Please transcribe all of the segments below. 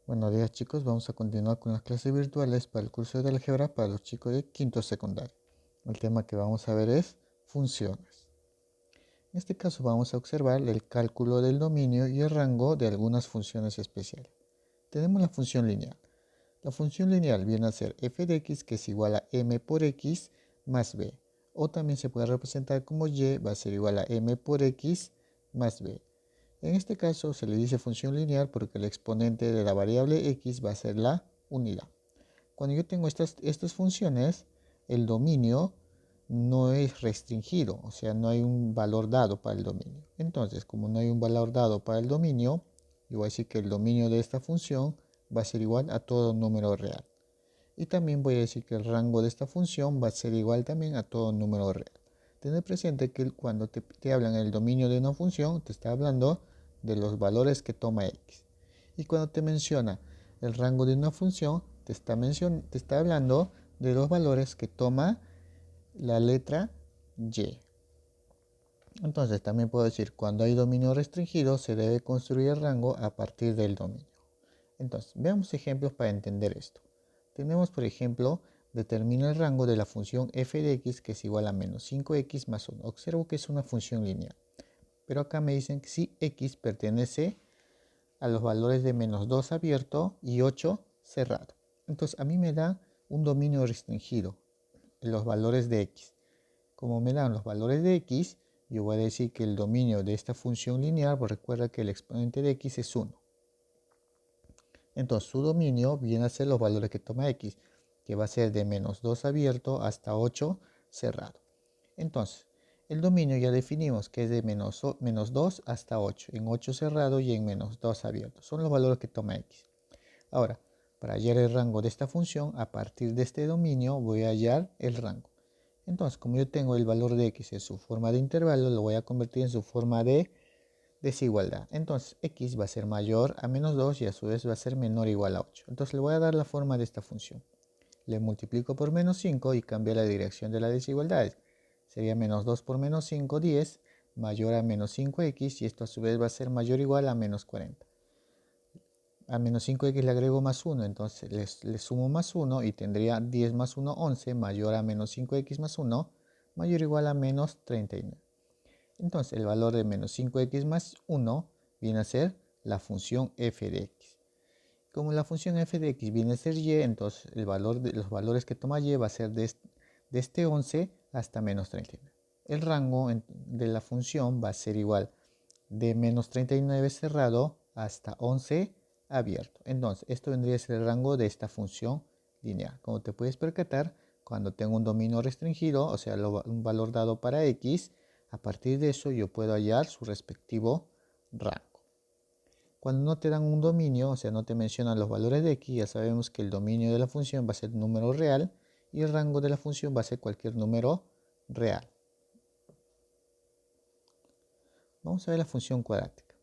Buenos días chicos, vamos a continuar con las clases virtuales para el curso de álgebra para los chicos de quinto secundario. El tema que vamos a ver es funciones. En este caso vamos a observar el cálculo del dominio y el rango de algunas funciones especiales. Tenemos la función lineal. La función lineal viene a ser f de x, que es igual a m por x más b. O también se puede representar como y va a ser igual a m por x más b. En este caso se le dice función lineal porque el exponente de la variable x va a ser la unidad. Cuando yo tengo estas funciones, el dominio no es restringido, o sea, no hay un valor dado para el dominio. Entonces, como no hay un valor dado para el dominio, yo voy a decir que el dominio de esta función va a ser igual a todo número real. Y también voy a decir que el rango de esta función va a ser igual también a todo número real. Tener presente que cuando te hablan el dominio de una función, te está hablando de los valores que toma x. Y cuando te menciona el rango de una función, te está hablando de los valores que toma la letra y. Entonces también puedo decir, cuando hay dominio restringido, se debe construir el rango a partir del dominio. Entonces, veamos ejemplos para entender esto. Tenemos, por ejemplo, determina el rango de la función f de x, que es igual a menos 5x más 1. Observo que es una función lineal. Pero acá me dicen que si x pertenece a los valores de menos 2 abierto y 8 cerrado. Entonces, a mí me da un dominio restringido en los valores de x. Como me dan los valores de x, yo voy a decir que el dominio de esta función lineal, pues recuerda que el exponente de x es 1. Entonces su dominio viene a ser los valores que toma x, que va a ser de menos 2 abierto hasta 8 cerrado. Entonces, el dominio ya definimos que es de menos 2 hasta 8, en 8 cerrado y en menos 2 abierto. Son los valores que toma x. Ahora, para hallar el rango de esta función, a partir de este dominio voy a hallar el rango. Entonces, como yo tengo el valor de x en su forma de intervalo, lo voy a convertir en su forma de desigualdad. Entonces x va a ser mayor a menos 2 y a su vez va a ser menor o igual a 8. Entonces le voy a dar la forma de esta función. Le multiplico por menos 5 y cambio la dirección de las desigualdades. Sería menos 2 por menos 5, 10, mayor a menos 5x, y esto a su vez va a ser mayor o igual a menos 40. A menos 5x le agrego más 1, entonces le sumo más 1 y tendría 10 más 1, 11, mayor a menos 5x más 1, mayor o igual a menos 39. Entonces el valor de menos 5x más 1 viene a ser la función f de x. Como la función f de x viene a ser y, entonces los valores que toma y va a ser de este 11 hasta menos 39. El rango de la función va a ser igual de menos 39 cerrado hasta 11 abierto. Entonces esto vendría a ser el rango de esta función lineal. Como te puedes percatar, cuando tengo un dominio restringido, o sea, un valor dado para x, a partir de eso yo puedo hallar su respectivo rango. Cuando no te dan un dominio, o sea, no te mencionan los valores de x, ya sabemos que el dominio de la función va a ser número real y el rango de la función va a ser cualquier número real. Vamos a ver la función cuadrática.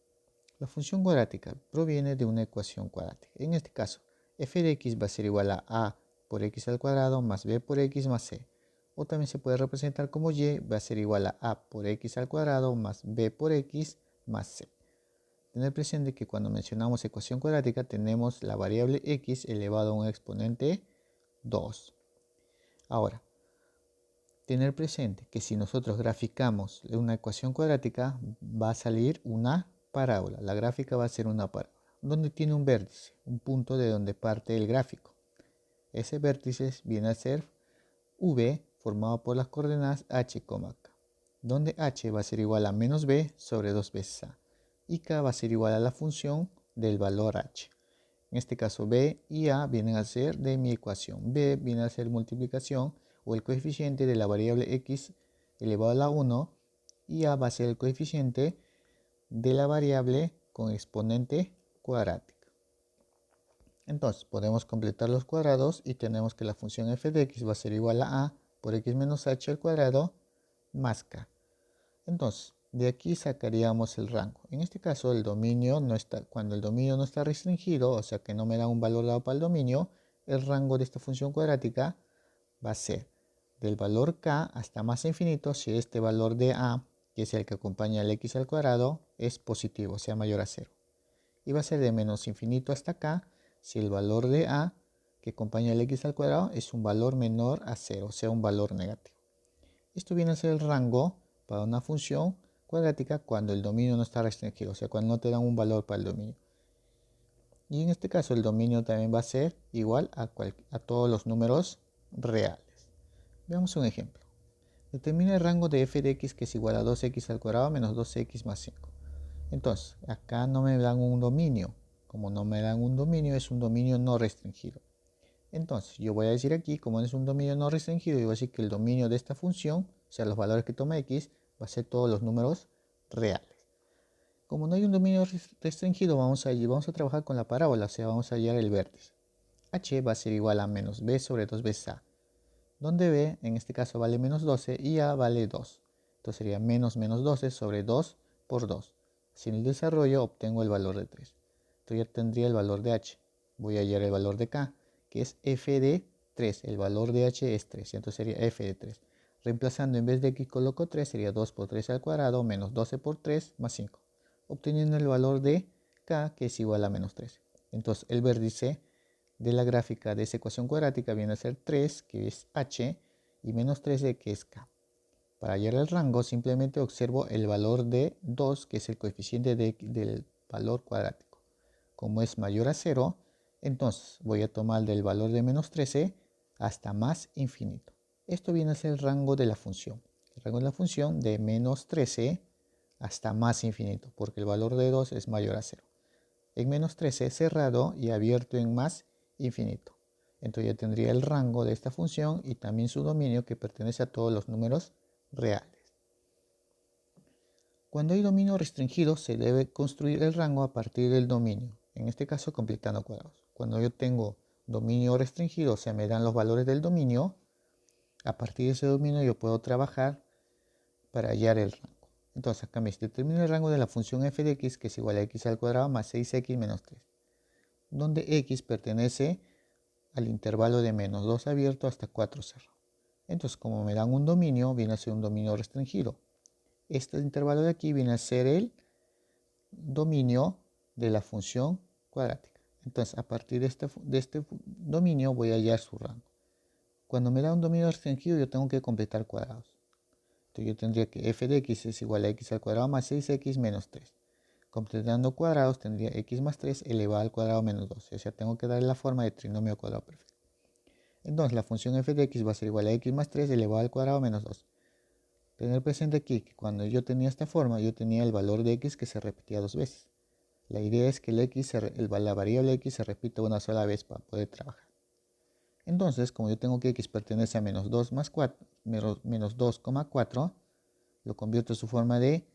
La función cuadrática proviene de una ecuación cuadrática. En este caso, f de x va a ser igual a por x al cuadrado más b por x más c. O también se puede representar como y va a ser igual a por x al cuadrado más b por x más c. Tener presente que cuando mencionamos ecuación cuadrática tenemos la variable x elevado a un exponente 2. Ahora, tener presente que si nosotros graficamos una ecuación cuadrática va a salir una parábola. La gráfica va a ser una parábola donde tiene un vértice, un punto de donde parte el gráfico. Ese vértice viene a ser v formado por las coordenadas h, k, donde h va a ser igual a menos b sobre 2 veces a y k va a ser igual a la función del valor h. En este caso b y a vienen a ser de mi ecuación. B viene a ser multiplicación o el coeficiente de la variable x elevado a la 1 y a va a ser el coeficiente de la variable con exponente cuadrática. Entonces podemos completar los cuadrados y tenemos que la función f de x va a ser igual a por x menos h al cuadrado más k. Entonces de aquí sacaríamos el rango. En este caso el dominio no está, cuando el dominio no está restringido, o sea que no me da un valor dado para el dominio, el rango de esta función cuadrática va a ser del valor k hasta más infinito si este valor de a, que es el que acompaña al x al cuadrado, es positivo, o sea mayor a 0. Y va a ser de menos infinito hasta k si el valor de a que acompaña el x al cuadrado es un valor menor a 0, o sea, un valor negativo. Esto viene a ser el rango para una función cuadrática cuando el dominio no está restringido, o sea, cuando no te dan un valor para el dominio. Y en este caso el dominio también va a ser igual a todos los números reales. Veamos un ejemplo. Determina el rango de f de x que es igual a 2x al cuadrado menos 2x más 5. Entonces, acá no me dan un dominio. Como no me dan un dominio, es un dominio no restringido. Entonces, yo voy a decir aquí, como es un dominio no restringido, yo voy a decir que el dominio de esta función, o sea, los valores que toma x, va a ser todos los números reales. Como no hay un dominio restringido, vamos a trabajar con la parábola, o sea, vamos a hallar el vértice. H va a ser igual a menos b sobre 2b a, donde b en este caso vale menos 12 y a vale 2. Entonces sería menos 12 sobre 2 por 2. Si en el desarrollo obtengo el valor de 3. Entonces ya tendría el valor de h. Voy a hallar el valor de k, que es f de 3. El valor de h es 3, entonces sería f de 3. Reemplazando en vez de x coloco 3, sería 2 por 3 al cuadrado menos 12 por 3 más 5. Obteniendo el valor de k, que es igual a menos 13. Entonces el vértice de la gráfica de esa ecuación cuadrática viene a ser 3, que es h, y menos 13, que es k. Para hallar el rango, simplemente observo el valor de 2, que es el coeficiente del valor cuadrático. Como es mayor a 0, entonces voy a tomar del valor de menos 13 hasta más infinito. Esto viene a ser el rango de la función. El rango de la función de menos 13 hasta más infinito, porque el valor de 2 es mayor a 0. En menos 13 cerrado y abierto en más infinito. Entonces ya tendría el rango de esta función y también su dominio, que pertenece a todos los números reales. Cuando hay dominio restringido, se debe construir el rango a partir del dominio, en este caso completando cuadrados. Cuando yo tengo dominio restringido, o sea, me dan los valores del dominio, a partir de ese dominio yo puedo trabajar para hallar el rango. Entonces acá me dice, determina el rango de la función f de x, que es igual a x al cuadrado más 6x menos 3, donde x pertenece al intervalo de menos 2 abierto hasta 4 cerrado. Entonces, como me dan un dominio, viene a ser un dominio restringido. Este intervalo de aquí viene a ser el dominio de la función cuadrática. Entonces, a partir de este dominio voy a hallar su rango. Cuando me da un dominio restringido, yo tengo que completar cuadrados. Entonces, yo tendría que f de x es igual a x al cuadrado más 6x menos 3. Completando cuadrados, tendría x más 3 elevado al cuadrado menos 12. O sea, tengo que darle la forma de trinomio cuadrado perfecto. Entonces, la función f de x va a ser igual a x más 3 elevado al cuadrado menos 2. Tener presente aquí que cuando yo tenía esta forma, yo tenía el valor de x que se repetía dos veces. La idea es que la variable x se repita una sola vez para poder trabajar. Entonces, como yo tengo que x pertenece a menos 2 más 4, menos 2,4, lo convierto en su forma de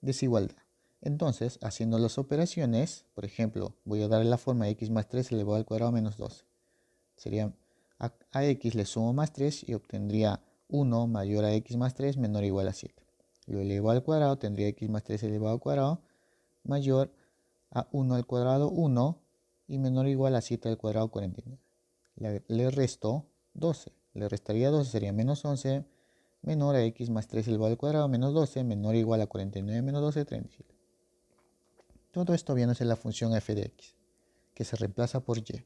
desigualdad. Entonces, haciendo las operaciones, por ejemplo, voy a darle la forma de x más 3 elevado al cuadrado menos 12. Sería a x le sumo más 3 y obtendría 1 mayor a x más 3 menor o igual a 7. Lo elevo al cuadrado, tendría x más 3 elevado al cuadrado mayor a 1 al cuadrado 1 y menor o igual a 7 al cuadrado 49. Le resto 12. Le restaría 12, sería menos 11 menor a x más 3 elevado al cuadrado menos 12 menor o igual a 49 menos 12, 37. Todo esto viene a ser la función f de x, que se reemplaza por y.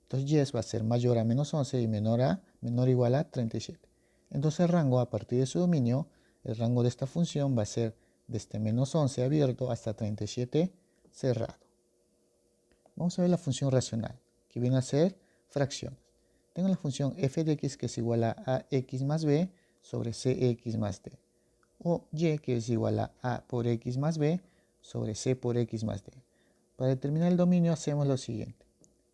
Entonces y va a ser mayor a menos 11 y menor o igual a 37. Entonces el rango a partir de su dominio, el rango de esta función va a ser desde menos 11 abierto hasta 37 cerrado. Vamos a ver la función racional, que viene a ser fracciones. Tengo la función f de x, que es igual a x más b sobre cx más d. O y, que es igual a por x más b sobre c por x más d. Para determinar el dominio hacemos lo siguiente.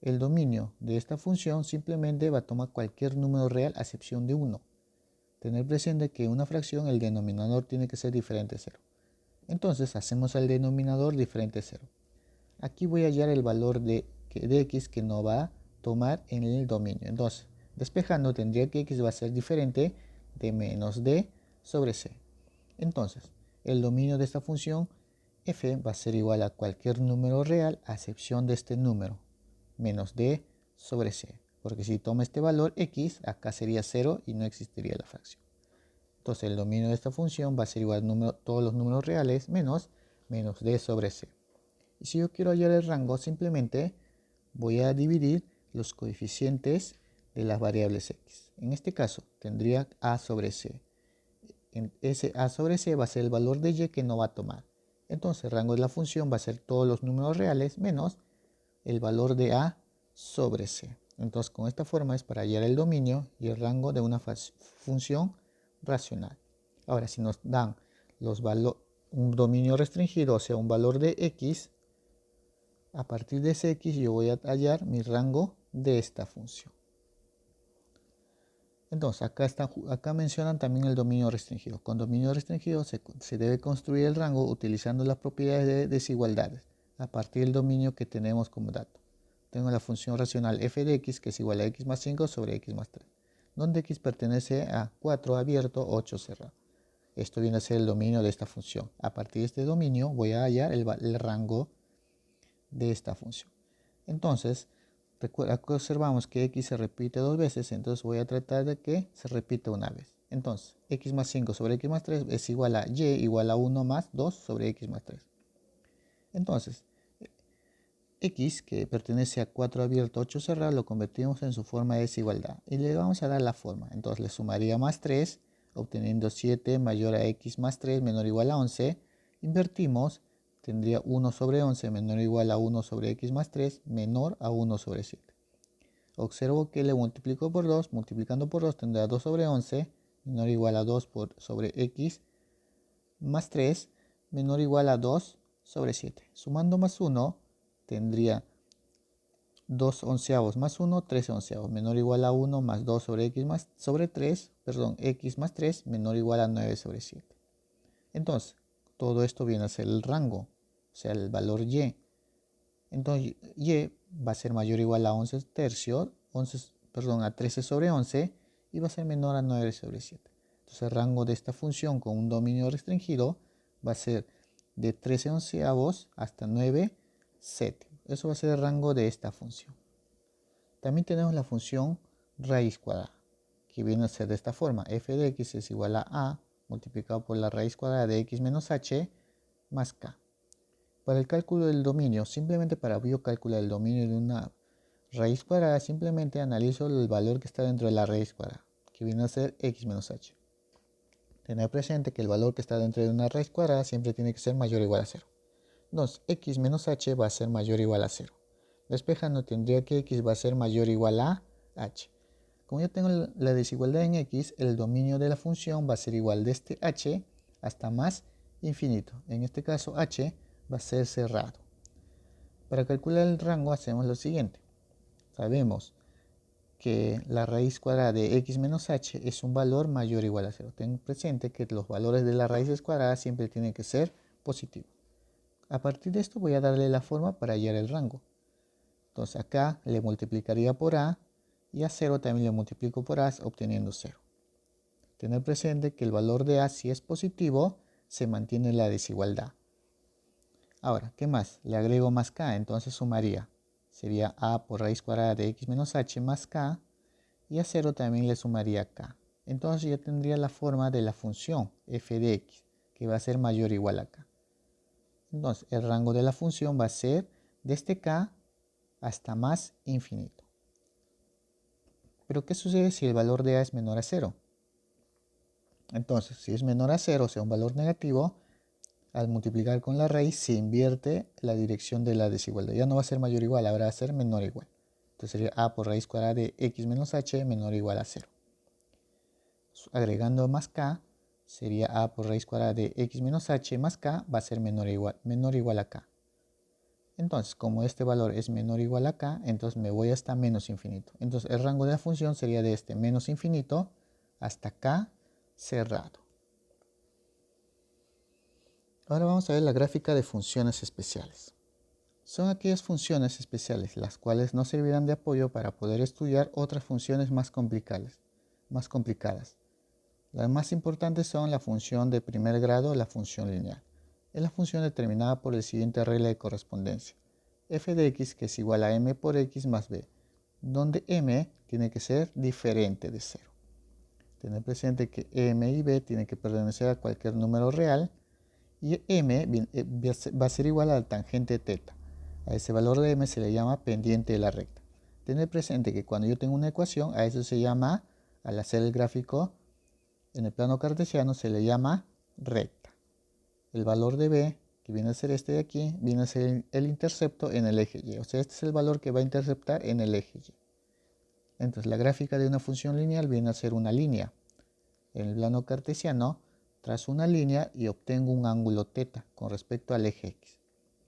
El dominio de esta función simplemente va a tomar cualquier número real a excepción de 1. Tener presente que una fracción, el denominador tiene que ser diferente a 0. Entonces hacemos el denominador diferente a 0. Aquí voy a hallar el valor de x que no va a tomar en el dominio. Entonces, despejando, tendría que x va a ser diferente de menos d sobre c. Entonces, el dominio de esta función f va a ser igual a cualquier número real a excepción de este número, menos d sobre c. Porque si toma este valor x, acá sería 0 y no existiría la fracción. Entonces, el dominio de esta función va a ser igual a todos los números reales menos d sobre c. Y si yo quiero hallar el rango, simplemente voy a dividir los coeficientes de las variables x. En este caso tendría a sobre c. Ese a sobre c va a ser el valor de y que no va a tomar. Entonces el rango de la función va a ser todos los números reales menos el valor de a sobre c. Entonces con esta forma es para hallar el dominio y el rango de una función racional. Ahora si nos dan un dominio restringido, o sea un valor de x, a partir de ese x yo voy a hallar mi rango de esta función. Entonces acá mencionan también el dominio restringido. Con dominio restringido se debe construir el rango utilizando las propiedades de desigualdades a partir del dominio que tenemos como dato. Tengo la función racional f de x que es igual a x más 5 sobre x más 3, donde x pertenece a 4 abierto, 8 cerrado. Esto viene a ser el dominio de esta función. A partir de este dominio voy a hallar el rango de esta función. Entonces, acá observamos que x se repite dos veces, entonces voy a tratar de que se repita una vez. Entonces, x más 5 sobre x más 3 es igual a y igual a 1 más 2 sobre x más 3. Entonces, x, que pertenece a 4 abierto, 8 cerrado, lo convertimos en su forma de desigualdad. Y le vamos a dar la forma. Entonces, le sumaría más 3, obteniendo 7 mayor a x más 3 menor o igual a 11. Invertimos, tendría 1 sobre 11 menor o igual a 1 sobre x más 3 menor a 1 sobre 7. Observo que le multiplico por 2, multiplicando por 2 tendrá 2 sobre 11 menor o igual a 2 sobre x más 3 menor o igual a 2 sobre 7. Sumando más 1 tendría 2 onceavos más 1, 13 onceavos, menor o igual a 1 más 2 sobre x más sobre 3, perdón, x más 3 menor o igual a 9 sobre 7. Entonces, todo esto viene a ser el rango, o sea, el valor y. Entonces, y va a ser mayor o igual a 11 tercios, a 13 sobre 11 y va a ser menor a 9 sobre 7. Entonces, el rango de esta función con un dominio restringido va a ser de 13 onceavos hasta 9 séptimos. Eso va a ser el rango de esta función. También tenemos la función raíz cuadrada, que viene a ser de esta forma. F de x es igual a multiplicado por la raíz cuadrada de x menos h más k. Para el cálculo del dominio, simplemente para yo calcular el dominio de una raíz cuadrada, simplemente analizo el valor que está dentro de la raíz cuadrada, que viene a ser x menos h. Tener presente que el valor que está dentro de una raíz cuadrada siempre tiene que ser mayor o igual a 0. Entonces, x menos h va a ser mayor o igual a 0. Despejando, tendría que x va a ser mayor o igual a h. Como yo tengo la desigualdad en x, el dominio de la función va a ser igual de este h hasta más infinito. En este caso, h va a ser cerrado. Para calcular el rango hacemos lo siguiente. Sabemos que la raíz cuadrada de x menos h es un valor mayor o igual a 0. Ten presente que los valores de las raíces cuadradas siempre tienen que ser positivos. A partir de esto voy a darle la forma para hallar el rango. Entonces acá le multiplicaría por a y a 0 también le multiplico por a obteniendo 0. Tener presente que el valor de a, si es positivo, se mantiene la desigualdad. Ahora, ¿qué más? Le agrego más k, entonces sumaría. Sería a por raíz cuadrada de x menos h más k, y a 0 también le sumaría k. Entonces ya tendría la forma de la función f de x, que va a ser mayor o igual a k. Entonces el rango de la función va a ser desde k hasta más infinito. Pero ¿qué sucede si el valor de a es menor a 0? Entonces, si es menor a 0, o sea un valor negativo, al multiplicar con la raíz se invierte la dirección de la desigualdad. Ya no va a ser mayor o igual, ahora va a ser menor o igual. Entonces sería a por raíz cuadrada de x menos h menor o igual a 0. Agregando más k, sería a por raíz cuadrada de x menos h más k va a ser menor o igual a k. Entonces, como este valor es menor o igual a k, entonces me voy hasta menos infinito. Entonces el rango de la función sería de este menos infinito hasta k cerrado. Ahora vamos a ver la gráfica de funciones especiales. Son aquellas funciones especiales las cuales nos servirán de apoyo para poder estudiar otras funciones más complicadas. Las más importantes son la función de primer grado, la función lineal. Es la función determinada por la siguiente regla de correspondencia. F de x que es igual a m por x más b, donde m tiene que ser diferente de 0. Tener presente que m y b tienen que pertenecer a cualquier número real y m va a ser igual a la tangente teta. A ese valor de m se le llama pendiente de la recta. Tener presente que cuando yo tengo una ecuación, a eso se llama, al hacer el gráfico en el plano cartesiano, se le llama recta. El valor de b, que viene a ser este de aquí, viene a ser el intercepto en el eje y. O sea, este es el valor que va a interceptar en el eje y. Entonces, la gráfica de una función lineal viene a ser una línea. En el plano cartesiano, trazo una línea y obtengo un ángulo θ con respecto al eje x.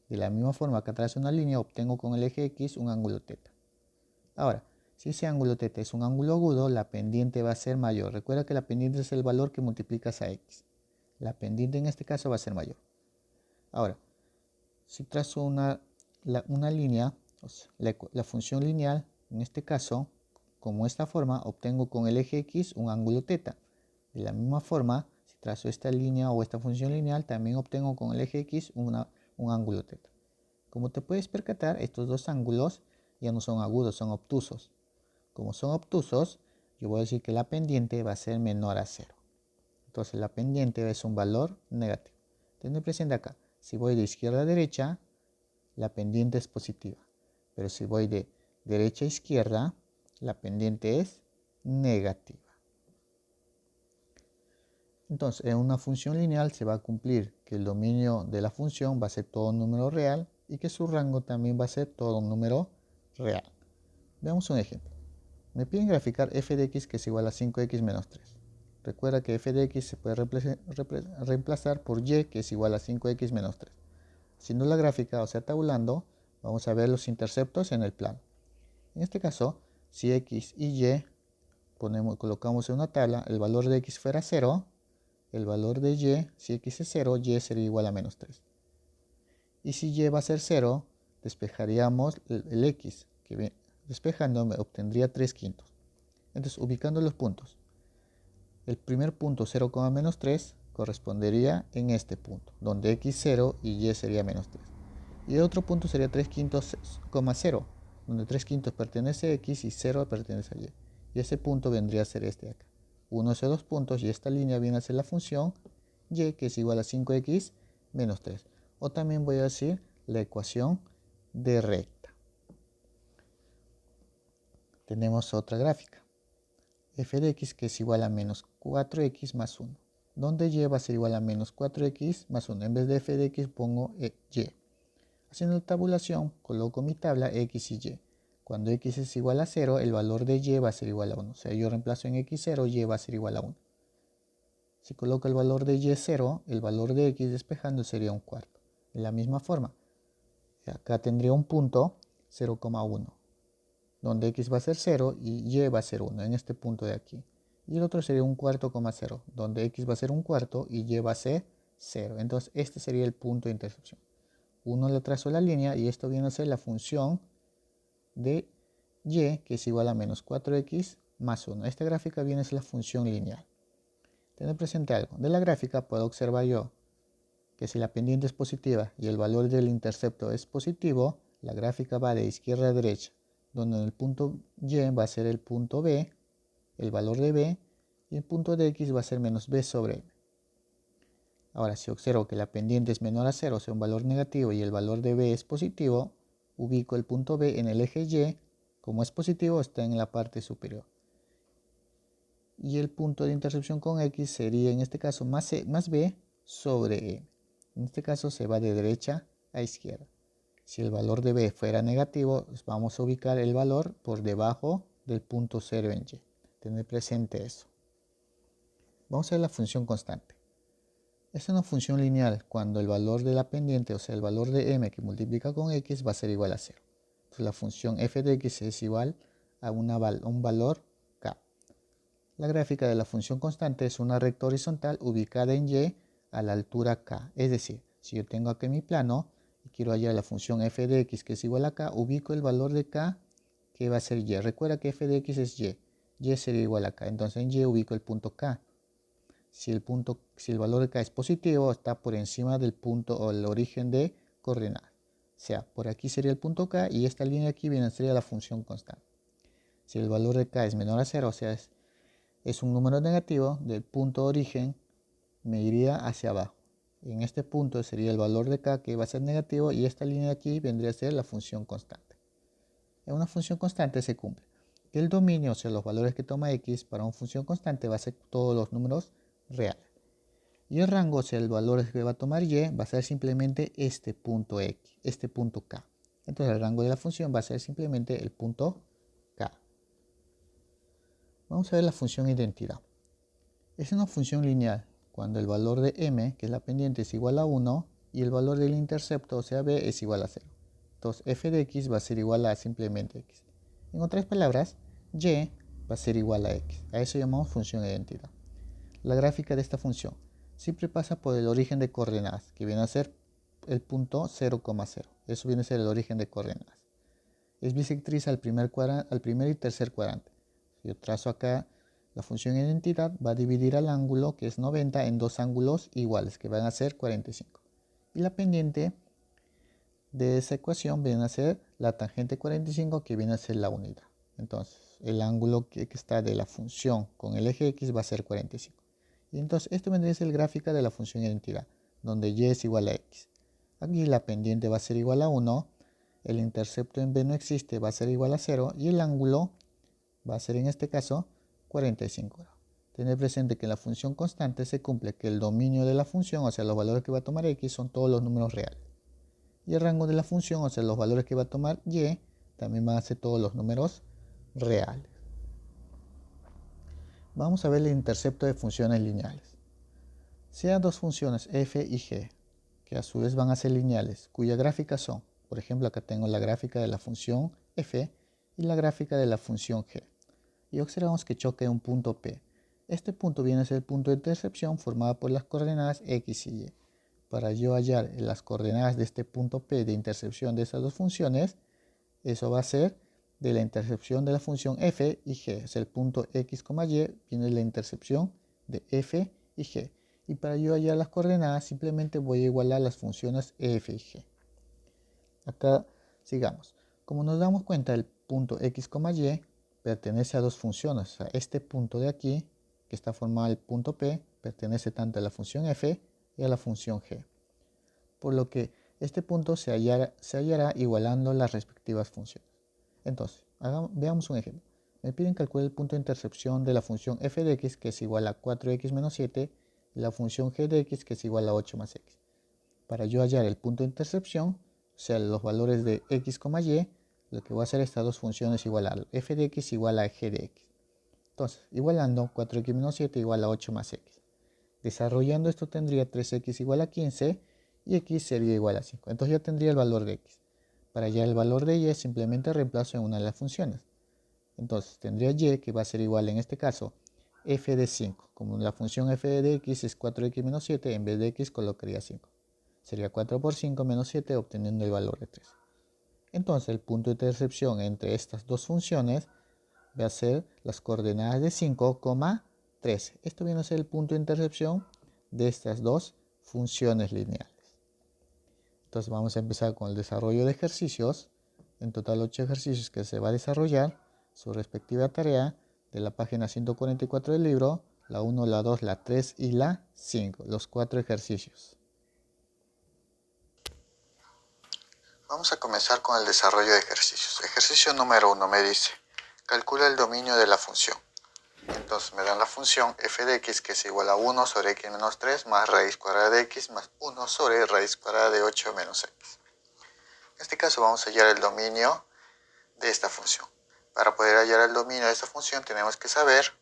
De la misma forma que trazo una línea, obtengo con el eje x un ángulo θ. Ahora, si ese ángulo θ es un ángulo agudo, la pendiente va a ser mayor. Recuerda que la pendiente es el valor que multiplicas a x. La pendiente en este caso va a ser mayor. Ahora, si trazo una línea, o sea, la función lineal, en este caso, como esta forma, obtengo con el eje x un ángulo θ. De la misma forma, si trazo esta línea o esta función lineal, también obtengo con el eje x un ángulo θ. Como te puedes percatar, estos dos ángulos ya no son agudos, son obtusos. Como son obtusos, yo voy a decir que la pendiente va a ser menor a 0. Entonces la pendiente es un valor negativo. Ten presente acá, si voy de izquierda a derecha, la pendiente es positiva. Pero si voy de derecha a izquierda, la pendiente es negativa. Entonces, en una función lineal se va a cumplir que el dominio de la función va a ser todo un número real y que su rango también va a ser todo un número real. Veamos un ejemplo. Me piden graficar f de x que es igual a 5x menos 3. Recuerda que f de x se puede reemplazar por y que es igual a 5x menos 3. Haciendo la gráfica, o sea, tabulando, vamos a ver los interceptos en el plano. En este caso, si x y y colocamos en una tabla, el valor de x fuera 0, el valor de y, si x es 0, y sería igual a menos 3. Y si y va a ser 0, despejaríamos el x, que despejando me obtendría 3 quintos. Entonces, ubicando los puntos, el primer punto 0, menos 3 correspondería en este punto, donde x 0 y y sería menos 3. Y el otro punto sería 3 quintos, 0, donde 3 quintos pertenece a x y 0 pertenece a y. Y ese punto vendría a ser este de acá. Uno de esos dos puntos y esta línea viene a ser la función y que es igual a 5x menos 3. O también voy a decir la ecuación de recta. Tenemos otra gráfica. F de x que es igual a menos 4x más 1. Donde y va a ser igual a menos 4x más 1. En vez de f de x pongo y. Haciendo la tabulación, coloco mi tabla x y y. Cuando x es igual a 0, el valor de y va a ser igual a 1. O sea, yo reemplazo en x0, y va a ser igual a 1. Si coloco el valor de y 0, el valor de x despejando sería un cuarto. De la misma forma, acá tendría un punto 0,1, donde x va a ser 0 y y va a ser 1, en este punto de aquí. Y el otro sería un cuarto, 0, donde x va a ser un cuarto y y va a ser 0. Entonces, este sería el punto de intersección. Uno le trazo la línea y esto viene a ser la función de y, que es igual a menos 4x más 1. Esta gráfica viene a ser la función lineal. Tener presente algo. De la gráfica puedo observar yo que si la pendiente es positiva y el valor del intercepto es positivo, la gráfica va de izquierda a derecha, donde en el punto y va a ser el punto b, el valor de b, y el punto de x va a ser menos b sobre m. Ahora, si observo que la pendiente es menor a 0, o sea, un valor negativo, y el valor de b es positivo, ubico el punto b en el eje y, como es positivo, está en la parte superior. Y el punto de intersección con x sería, en este caso, más b sobre m. En este caso se va de derecha a izquierda. Si el valor de b fuera negativo, pues vamos a ubicar el valor por debajo del punto 0 en y. Tener presente eso. Vamos a ver la función constante. Esta es una función lineal cuando el valor de la pendiente, o sea, el valor de m que multiplica con x va a ser igual a 0. Entonces la función f de x es igual a un valor k. La gráfica de la función constante es una recta horizontal ubicada en y a la altura k. Es decir, si yo tengo aquí mi plano y quiero hallar la función f de x que es igual a k, ubico el valor de k que va a ser y. Recuerda que f de x es y sería igual a k. Entonces en y ubico el punto k. Si el valor de k es positivo, está por encima del punto o el origen de coordenadas. O sea, por aquí sería el punto k y esta línea aquí viene a ser la función constante. Si el valor de k es menor a 0, o sea, es un número negativo, del punto de origen me iría hacia abajo. En este punto sería el valor de k que va a ser negativo y esta línea de aquí vendría a ser la función constante. En una función constante se cumple que el dominio, o sea, los valores que toma x para una función constante va a ser todos los números reales. Y el rango, o sea, el valor que va a tomar y, va a ser simplemente este punto x, este punto k. Entonces el rango de la función va a ser simplemente el punto k. Vamos a ver la función identidad. Es una función lineal cuando el valor de m, que es la pendiente, es igual a 1 y el valor del intercepto, o sea, b, es igual a 0. Entonces f de x va a ser igual a simplemente x. En otras palabras, y va a ser igual a x. A eso llamamos función identidad. La gráfica de esta función siempre pasa por el origen de coordenadas, que viene a ser el punto 0,0. Eso viene a ser el origen de coordenadas. Es bisectriz al primer y tercer cuadrante. Si yo trazo acá la función identidad, va a dividir al ángulo, que es 90, en dos ángulos iguales, que van a ser 45. Y la pendiente de esa ecuación viene a ser la tangente 45, que viene a ser la unidad. Entonces, el ángulo que está de la función con el eje x va a ser 45. Y entonces, esto vendría a ser el gráfico de la función identidad, donde y es igual a x. Aquí la pendiente va a ser igual a 1, el intercepto en b no existe, va a ser igual a 0, y el ángulo va a ser en este caso 45 grados. Tener presente que en la función constante se cumple que el dominio de la función, o sea, los valores que va a tomar x, son todos los números reales. Y el rango de la función, o sea, los valores que va a tomar y, también van a ser todos los números reales. Vamos a ver el intercepto de funciones lineales. Sean dos funciones f y g, que a su vez van a ser lineales, cuyas gráficas son, por ejemplo, acá tengo la gráfica de la función f y la gráfica de la función g. Y observamos que choca un punto P. Este punto viene a ser el punto de intercepción formado por las coordenadas x y y. Para yo hallar las coordenadas de este punto P de intercepción de esas dos funciones, eso va a ser de la intercepción de la función f y g. O sea, el punto x, y viene la intercepción de f y g. Y para yo hallar las coordenadas, simplemente voy a igualar las funciones f y g. Acá sigamos. Como nos damos cuenta, el punto x, y pertenece a dos funciones. O sea, este punto de aquí, que está formado el punto P, pertenece tanto a la función f y a la función g. Por lo que este punto se hallará igualando las respectivas funciones. Entonces, veamos un ejemplo. Me piden calcular el punto de intercepción de la función f de x, que es igual a 4x menos 7, y la función g de x, que es igual a 8 más x. Para yo hallar el punto de intercepción, o sea, los valores de x, y, lo que voy a hacer es estas dos funciones igualar. F de x igual a g de x. Entonces, igualando 4x menos 7 igual a 8 más x. Desarrollando esto tendría 3x igual a 15 y x sería igual a 5. Entonces ya tendría el valor de x. Para hallar el valor de y simplemente reemplazo en una de las funciones. Entonces tendría y que va a ser igual en este caso f de 5. Como la función f de x es 4x menos 7, en vez de x colocaría 5. Sería 4 por 5 menos 7, obteniendo el valor de 3. Entonces el punto de intercepción entre estas dos funciones va a ser las coordenadas de 5, 13. Esto viene a ser el punto de intercepción de estas dos funciones lineales. Entonces vamos a empezar con el desarrollo de ejercicios. En total 8 ejercicios que se va a desarrollar su respectiva tarea de la página 144 del libro, la 1, la 2, la 3 y la 5, los 4 ejercicios. Vamos a comenzar con el desarrollo de ejercicios. Ejercicio número 1 me dice, calcula el dominio de la función. Entonces me dan la función f de x, que es igual a 1 sobre x menos 3 más raíz cuadrada de x más 1 sobre raíz cuadrada de 8 menos x. En este caso vamos a hallar el dominio de esta función. Para poder hallar el dominio de esta función tenemos que saber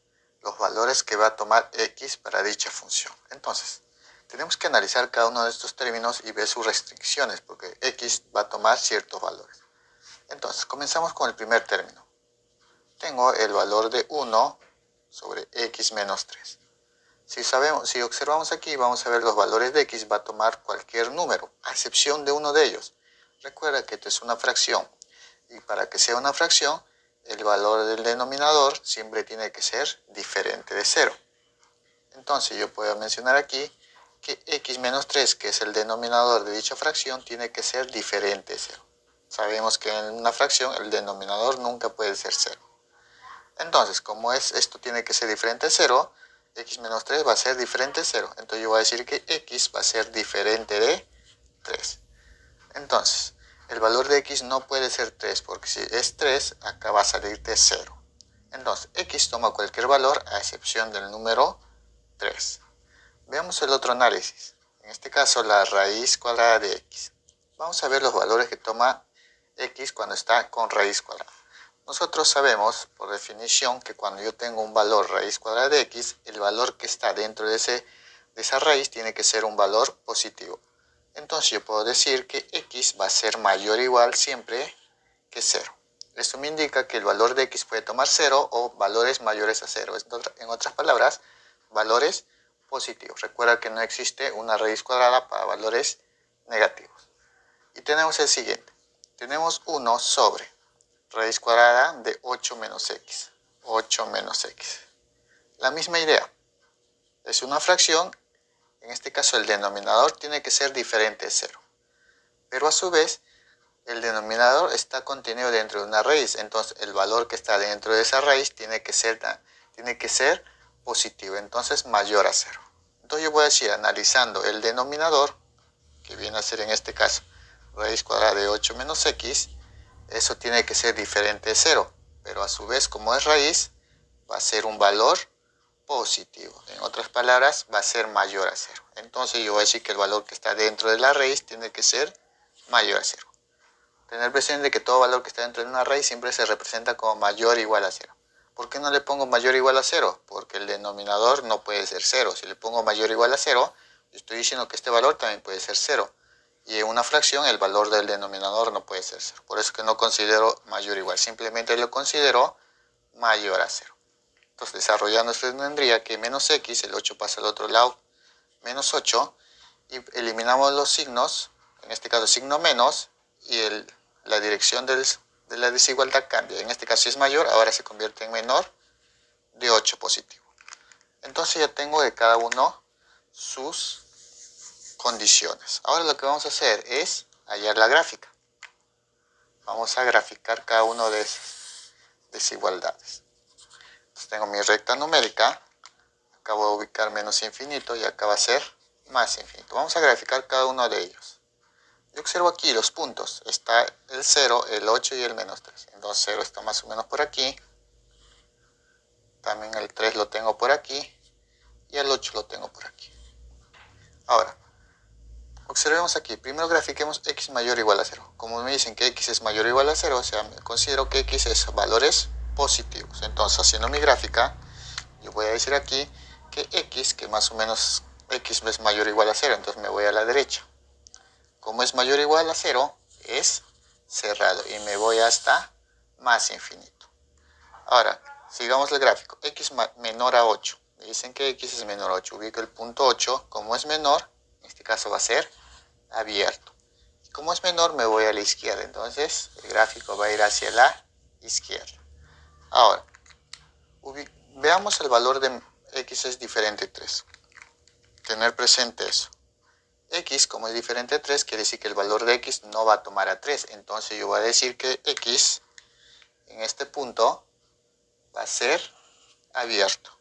los valores que va a tomar x para dicha función. Entonces, tenemos que analizar cada uno de estos términos y ver sus restricciones, porque x va a tomar ciertos valores. Entonces, comenzamos con el primer término. Tengo el valor de 1 sobre x menos 3. Si observamos aquí, vamos a ver los valores de x, va a tomar cualquier número, a excepción de uno de ellos. Recuerda que esto es una fracción, y para que sea una fracción, el valor del denominador siempre tiene que ser diferente de 0. Entonces yo puedo mencionar aquí que x menos 3, que es el denominador de dicha fracción, tiene que ser diferente de 0. Sabemos que en una fracción el denominador nunca puede ser 0. Entonces, como esto tiene que ser diferente de 0, x menos 3 va a ser diferente de 0. Entonces yo voy a decir que x va a ser diferente de 3. Entonces, el valor de x no puede ser 3, porque si es 3, acá va a salir de 0. Entonces, x toma cualquier valor a excepción del número 3. Veamos el otro análisis. En este caso, la raíz cuadrada de x. Vamos a ver los valores que toma x cuando está con raíz cuadrada. Nosotros sabemos, por definición, que cuando yo tengo un valor raíz cuadrada de x, el valor que está dentro de esa raíz tiene que ser un valor positivo. Entonces yo puedo decir que x va a ser mayor o igual siempre que 0. Esto me indica que el valor de x puede tomar 0 o valores mayores a 0. En otras palabras, valores positivos. Recuerda que no existe una raíz cuadrada para valores negativos. Y tenemos el siguiente. Tenemos 1 sobre raíz cuadrada de 8 menos x. 8 menos x. La misma idea. Es una fracción. En este caso el denominador tiene que ser diferente de 0. Pero a su vez, el denominador está contenido dentro de una raíz. Entonces el valor que está dentro de esa raíz tiene que ser positivo. Entonces mayor a 0. Entonces yo voy a decir, analizando el denominador, que viene a ser en este caso raíz cuadrada de 8 menos x, eso tiene que ser diferente de 0, pero a su vez, como es raíz, va a ser un valor positivo. En otras palabras, va a ser mayor a 0. Entonces yo voy a decir que el valor que está dentro de la raíz tiene que ser mayor a 0. Tener presente que todo valor que está dentro de una raíz siempre se representa como mayor o igual a 0. ¿Por qué no le pongo mayor o igual a 0? Porque el denominador no puede ser 0. Si le pongo mayor o igual a 0, yo estoy diciendo que este valor también puede ser 0. Y en una fracción el valor del denominador no puede ser 0. Por eso que no considero mayor o igual. Simplemente lo considero mayor a 0. Entonces, desarrollando esto tendría que menos x, el 8 pasa al otro lado, menos 8. Y eliminamos los signos, en este caso signo menos, y la dirección de la desigualdad cambia. En este caso si es mayor, ahora se convierte en menor de 8 positivo. Entonces ya tengo de cada uno sus condiciones. Ahora lo que vamos a hacer es hallar la gráfica. Vamos a graficar cada una de esas desigualdades. Entonces tengo mi recta numérica, acá voy a ubicar menos infinito y acá va a ser más infinito. Vamos a graficar cada uno de ellos. Yo observo aquí los puntos. Está el 0, el 8 y el menos 3. Entonces 0 está más o menos por aquí. También el 3 lo tengo por aquí. Y el 8 lo tengo por aquí. Ahora, observemos aquí. Primero grafiquemos x mayor o igual a 0. Como me dicen que x es mayor o igual a 0, o sea, considero que x es valores positivos. Entonces, haciendo mi gráfica, yo voy a decir aquí que x, que más o menos x es mayor o igual a 0. Entonces me voy a la derecha. Como es mayor o igual a 0, es cerrado y me voy hasta más infinito. Ahora, sigamos el gráfico. X menor a 8. Me dicen que x es menor a 8. Ubico el punto 8. Como es menor, en este caso va a ser abierto. Y como es menor, me voy a la izquierda. Entonces, el gráfico va a ir hacia la izquierda. Ahora, veamos el valor de x es diferente de 3. Tener presente eso. X, como es diferente a 3, quiere decir que el valor de x no va a tomar a 3. Entonces yo voy a decir que x en este punto va a ser abierto.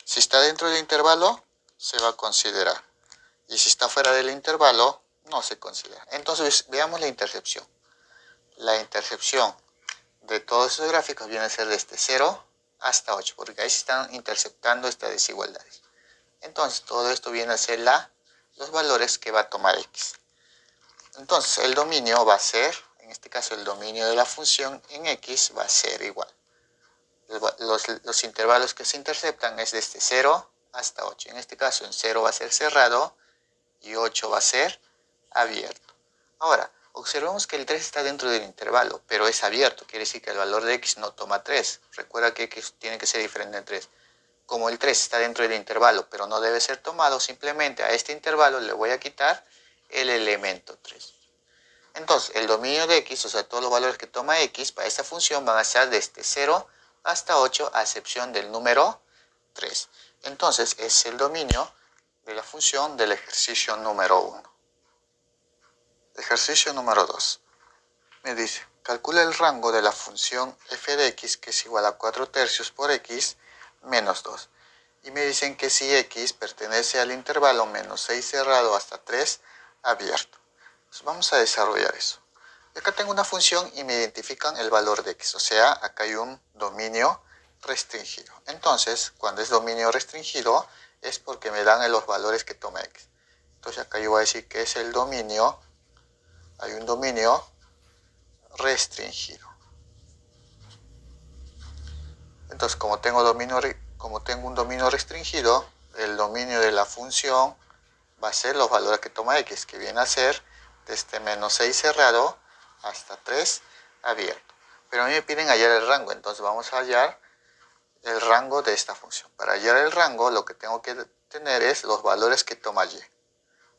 Si está dentro del intervalo, se va a considerar. Y si está fuera del intervalo, no se considera. Entonces veamos la intercepción. La intercepción de todos esos gráficos viene a ser desde 0 hasta 8, porque ahí se están interceptando estas desigualdades. Entonces todo esto viene a ser los valores que va a tomar x. Entonces el dominio va a ser, en este caso el dominio de la función en x va a ser igual. Los intervalos que se interceptan es desde 0 hasta 8. En este caso en 0 va a ser cerrado y 8 va a ser abierto. Ahora, observemos que el 3 está dentro del intervalo, pero es abierto. Quiere decir que el valor de x no toma 3. Recuerda que x tiene que ser diferente de 3. Como el 3 está dentro del intervalo, pero no debe ser tomado, simplemente a este intervalo le voy a quitar el elemento 3. Entonces, el dominio de x, o sea, todos los valores que toma x para esta función van a ser desde 0 hasta 8, a excepción del número 3. Entonces, es el dominio de la función del ejercicio número 1. Ejercicio número 2. Me dice, calcula el rango de la función f de x, que es igual a 4 tercios por x menos 2. y me dicen que si x pertenece al intervalo menos 6 cerrado hasta 3 abierto. Entonces vamos a desarrollar eso. Y acá tengo una función y me identifican el valor de x, o sea, acá hay un dominio restringido. Entonces, cuando es dominio restringido, es porque me dan los valores que toma x. Entonces acá yo voy a decir que es el dominio, hay un dominio restringido. Entonces, como tengo un dominio restringido, el dominio de la función va a ser los valores que toma x, que viene a ser desde menos 6 cerrado hasta 3 abierto. Pero a mí me piden hallar el rango, entonces vamos a hallar el rango de esta función. Para hallar el rango, lo que tengo que tener es los valores que toma y.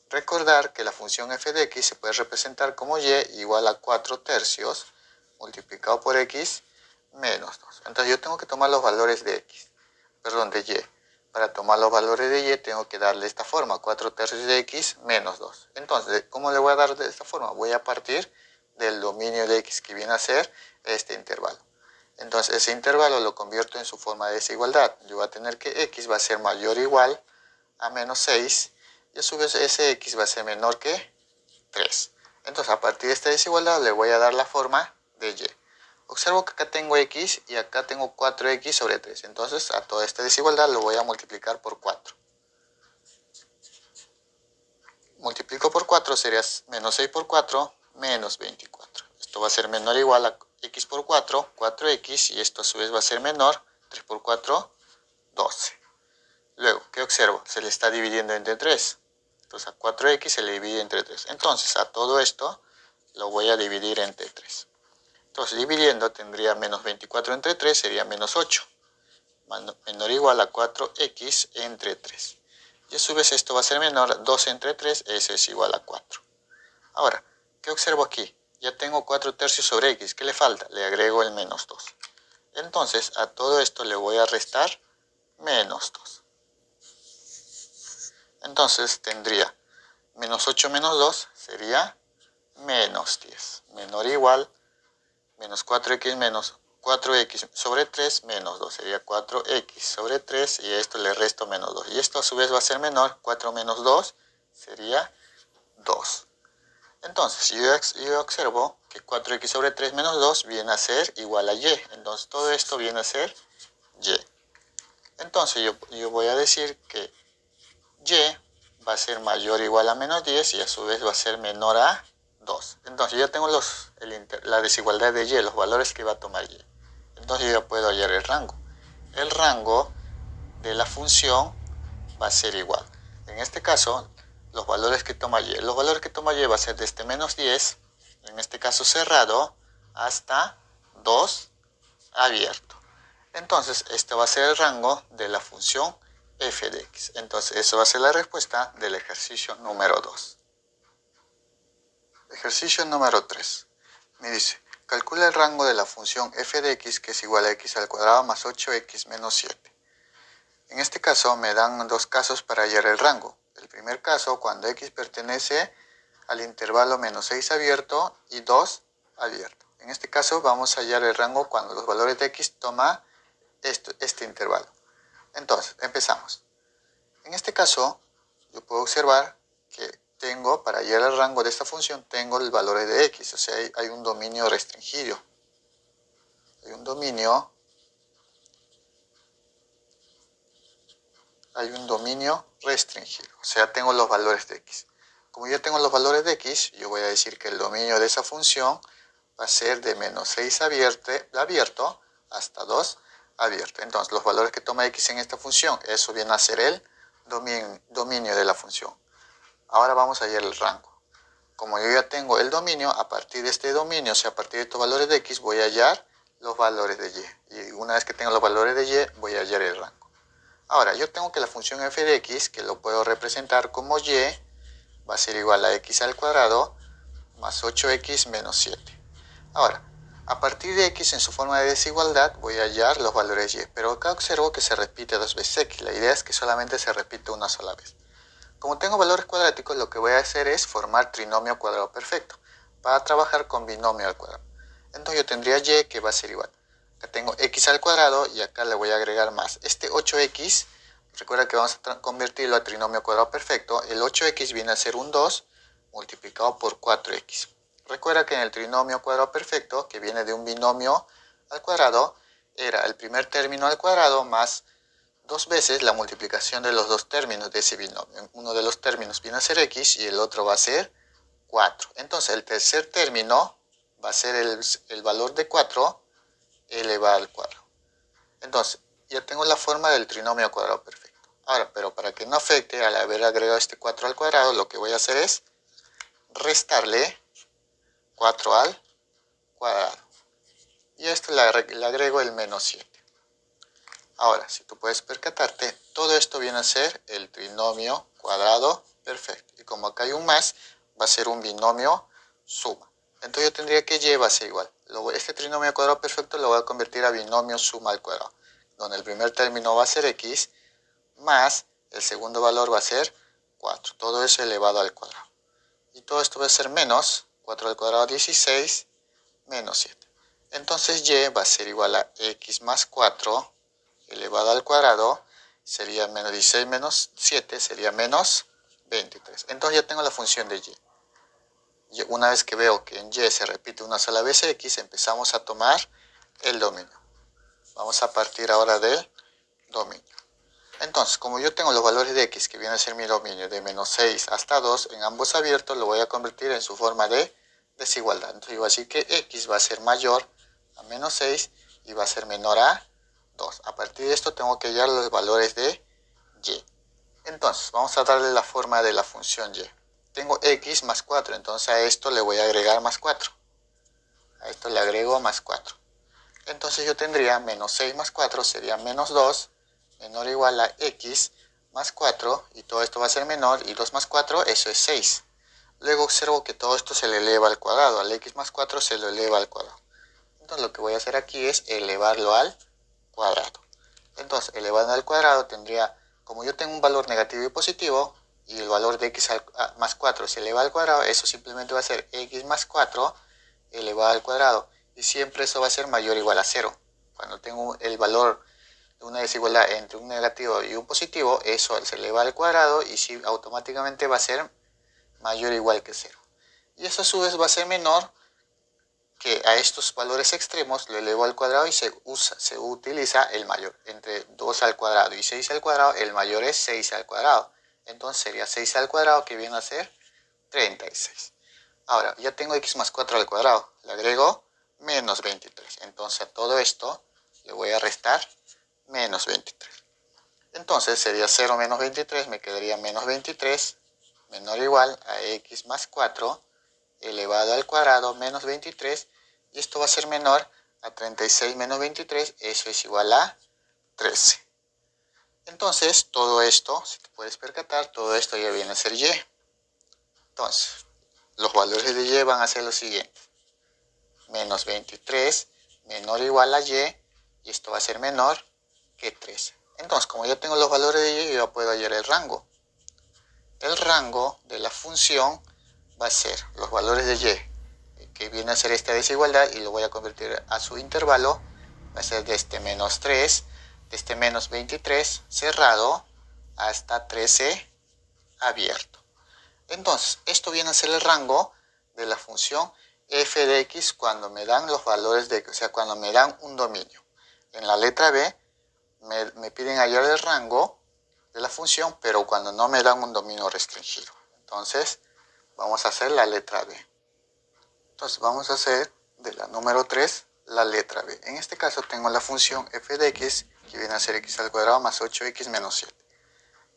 Recordar que la función f de x se puede representar como y igual a 4 tercios multiplicado por x menos 2. Entonces yo tengo que tomar los valores de y. Para tomar los valores de y tengo que darle esta forma, 4 tercios de x menos 2. Entonces, ¿cómo le voy a dar de esta forma? Voy a partir del dominio de x, que viene a ser este intervalo. Entonces ese intervalo lo convierto en su forma de desigualdad. Yo voy a tener que x va a ser mayor o igual a menos 6 y a su vez ese x va a ser menor que 3. Entonces a partir de esta desigualdad le voy a dar la forma de y. Observo que acá tengo x y acá tengo 4x sobre 3. Entonces a toda esta desigualdad lo voy a multiplicar por 4. Multiplico por 4 sería menos 6 por 4, menos 24. Esto va a ser menor o igual a x por 4, 4x, y esto a su vez va a ser menor, 3 por 4, 12. Luego, ¿qué observo? Se le está dividiendo entre 3. Entonces a 4x se le divide entre 3. Entonces a todo esto lo voy a dividir entre 3. Entonces dividiendo tendría menos 24 entre 3 sería menos 8. Menor o igual a 4x entre 3. Y a su vez esto va a ser menor, 2 entre 3, eso es igual a 4. Ahora, ¿qué observo aquí? Ya tengo 4 tercios sobre x. ¿Qué le falta? Le agrego el menos 2. Entonces a todo esto le voy a restar menos 2. Entonces tendría menos 8 menos 2 sería menos 10. Menor o igual menos 4x menos 4x sobre 3 menos 2. Sería 4x sobre 3 y a esto le resto menos 2. Y esto a su vez va a ser menor. 4 menos 2 sería 2. Entonces yo observo que 4x sobre 3 menos 2 viene a ser igual a y. Entonces todo esto viene a ser y. Entonces yo voy a decir que y va a ser mayor o igual a menos 10 y a su vez va a ser menor a 2. Entonces yo tengo la desigualdad de y, los valores que va a tomar y. Entonces yo puedo hallar el rango. El rango de la función va a ser igual. En este caso, los valores que toma y. Los valores que toma y va a ser desde menos 10, en este caso cerrado, hasta 2 abierto. Entonces, este va a ser el rango de la función f de x. Entonces, eso va a ser la respuesta del ejercicio número 2. Ejercicio número 3. Me dice, calcula el rango de la función f de x, que es igual a x al cuadrado más 8x menos 7. En este caso, me dan dos casos para hallar el rango. El primer caso, cuando x pertenece al intervalo menos 6 abierto y 2 abierto. En este caso, vamos a hallar el rango cuando los valores de x toma este intervalo. Entonces, empezamos. En este caso, yo puedo observar que para hallar el rango de esta función, tengo el valor de x, o sea, hay un dominio restringido. Hay un dominio restringido, o sea, tengo los valores de x. Como yo tengo los valores de x, yo voy a decir que el dominio de esa función va a ser de menos 6 abierto hasta 2 abierto. Entonces, los valores que toma x en esta función, eso viene a ser el dominio de la función. Ahora vamos a hallar el rango. Como yo ya tengo el dominio, a partir de este dominio, o sea, a partir de estos valores de x, voy a hallar los valores de y. Y una vez que tengo los valores de y, voy a hallar el rango. Ahora, yo tengo que la función f de x, que lo puedo representar como y, va a ser igual a x al cuadrado más 8x menos 7. Ahora, a partir de x en su forma de desigualdad voy a hallar los valores y, pero acá observo que se repite dos veces x. La idea es que solamente se repite una sola vez. Como tengo valores cuadráticos, lo que voy a hacer es formar trinomio cuadrado perfecto para trabajar con binomio al cuadrado. Entonces yo tendría y que va a ser igual. Acá tengo x al cuadrado y acá le voy a agregar más. Este 8x Recuerda que vamos a convertirlo a trinomio cuadrado perfecto. El 8x viene a ser un 2 multiplicado por 4x. Recuerda que en el trinomio cuadrado perfecto, que viene de un binomio al cuadrado, era el primer término al cuadrado más 2 veces la multiplicación de los dos términos de ese binomio. Uno de los términos viene a ser x y el otro va a ser 4. Entonces el tercer término va a ser el valor de 4 elevado al cuadrado. Entonces ya tengo la forma del trinomio cuadrado perfecto. Ahora, pero para que no afecte al haber agregado este 4 al cuadrado, lo que voy a hacer es restarle 4 al cuadrado. Y a esto le agrego el menos 7. Ahora, si tú puedes percatarte, todo esto viene a ser el trinomio cuadrado perfecto. Y como acá hay un más, va a ser un binomio suma. Entonces yo tendría que y va a ser igual. Este trinomio cuadrado perfecto lo voy a convertir a binomio suma al cuadrado, donde el primer término va a ser x, más el segundo valor va a ser 4. Todo eso elevado al cuadrado. Y todo esto va a ser menos 4 al cuadrado 16 menos 7. Entonces y va a ser igual a x más 4 elevado al cuadrado. Sería menos 16 menos 7 sería menos 23. Entonces ya tengo la función de y. Una vez que veo que en y se repite una sola vez x, empezamos a tomar el dominio. Vamos a partir ahora del dominio. Entonces, como yo tengo los valores de x, que viene a ser mi dominio, de menos 6 hasta 2, en ambos abiertos lo voy a convertir en su forma de desigualdad. Entonces, yo voy a decir que x va a ser mayor a menos 6 y va a ser menor a 2. A partir de esto tengo que hallar los valores de y. Entonces, vamos a darle la forma de la función y. Tengo x más 4, entonces a esto le voy a agregar más 4. A esto le agrego más 4. Entonces yo tendría menos 6 más 4 sería menos 2, menor o igual a x más 4, y todo esto va a ser menor, y 2 más 4, eso es 6. Luego observo que todo esto se le eleva al cuadrado, al x más 4 se lo eleva al cuadrado. Entonces lo que voy a hacer aquí es elevarlo al cuadrado. Entonces, elevando al cuadrado tendría, como yo tengo un valor negativo y positivo, y el valor de x más 4 se eleva al cuadrado, eso simplemente va a ser x más 4 elevado al cuadrado. Y siempre eso va a ser mayor o igual a 0. Cuando tengo el valor de una desigualdad entre un negativo y un positivo, eso se eleva al cuadrado y sí, automáticamente va a ser mayor o igual que 0. Y eso a su vez va a ser menor que a estos valores extremos lo elevo al cuadrado y se utiliza el mayor. Entre 2 al cuadrado y 6 al cuadrado, el mayor es 6 al cuadrado. Entonces sería 6 al cuadrado, que viene a ser 36. Ahora, ya tengo x más 4 al cuadrado. Le agrego menos 23. Entonces a todo esto le voy a restar menos 23. Entonces sería 0 menos 23, me quedaría menos 23, menor o igual a x más 4 elevado al cuadrado menos 23, y esto va a ser menor a 36 menos 23, eso es igual a 13. Entonces todo esto, si te puedes percatar, todo esto ya viene a ser y. Entonces los valores de y van a ser los siguientes: menos 23 menor o igual a y esto va a ser menor que 13. Entonces, como yo tengo los valores de y, yo puedo hallar el rango. El rango de la función va a ser los valores de y, que viene a ser esta desigualdad, y lo voy a convertir a su intervalo. Va a ser de este menos 3, de este menos 23 cerrado hasta 13 abierto. Entonces, esto viene a ser el rango de la función f de x cuando me dan los valores de, o sea, cuando me dan un dominio. En la letra B me piden hallar el rango de la función, pero cuando no me dan un dominio restringido. Entonces, vamos a hacer la letra B. Entonces, vamos a hacer de la número 3 la letra B. En este caso tengo la función f de x, que viene a ser x al cuadrado más 8x menos 7.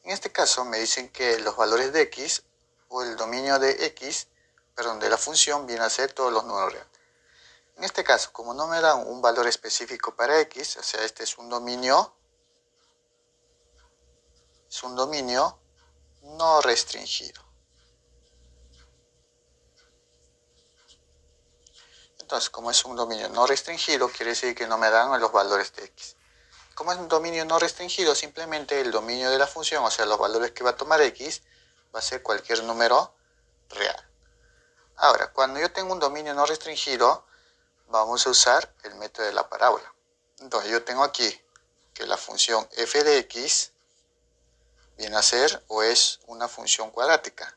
En este caso me dicen que los valores de x, o el dominio de x, perdón, de la función, viene a ser todos los números reales. En este caso, como no me dan un valor específico para x, o sea, este es un dominio no restringido. Entonces, como es un dominio no restringido, quiere decir que no me dan los valores de x. Como es un dominio no restringido, simplemente el dominio de la función, o sea, los valores que va a tomar x, va a ser cualquier número real. Ahora, cuando yo tengo un dominio no restringido, vamos a usar el método de la parábola. Entonces, yo tengo aquí que la función f de x viene a ser o es una función cuadrática.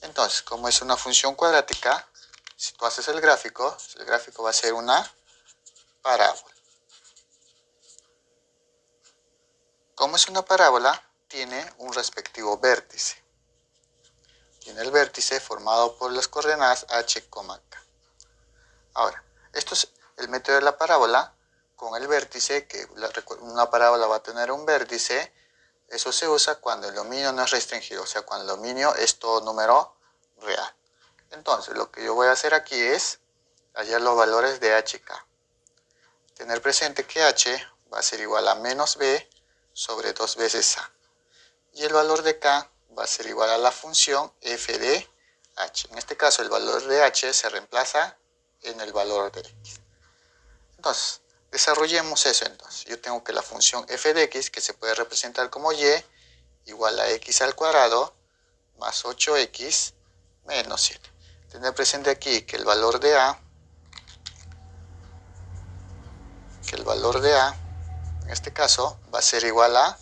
Entonces, como es una función cuadrática, si tú haces el gráfico va a ser una parábola. Como es una parábola, tiene un respectivo vértice. Tiene el vértice formado por las coordenadas h, k. Ahora, esto es el método de la parábola con el vértice, que una parábola va a tener un vértice. Eso se usa cuando el dominio no es restringido, o sea, cuando el dominio es todo número real. Entonces, lo que yo voy a hacer aquí es hallar los valores de h y k. Tener presente que h va a ser igual a menos b sobre 2 veces a. Y el valor de k va a ser igual a la función f de h. En este caso, el valor de h se reemplaza en el valor de x. Entonces, desarrollemos eso entonces. Yo tengo que la función f de x, que se puede representar como y, igual a x al cuadrado más 8x menos 7. Tener presente aquí que el valor de a, en este caso, va a ser igual a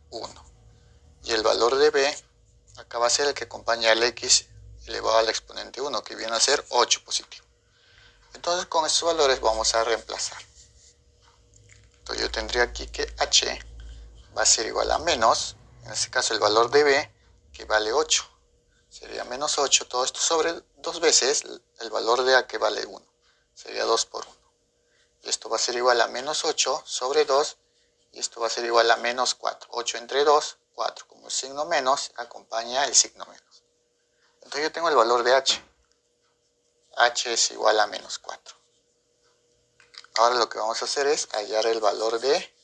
1. Y el valor de b, acá va a ser el que acompaña al x elevado al exponente 1, que viene a ser 8 positivo. Entonces, con estos valores vamos a reemplazar. Entonces, yo tendría aquí que h va a ser igual a menos, en este caso el valor de b, que vale 8. Sería menos 8, todo esto sobre 2 veces el valor de a, que vale 1. Sería 2 por 1. Y esto va a ser igual a menos 8 sobre 2, y esto va a ser igual a menos 4. 8 entre 2, 4. Como el signo menos, acompaña el signo menos. Entonces yo tengo el valor de h. h es igual a menos 4. Ahora lo que vamos a hacer es hallar el valor de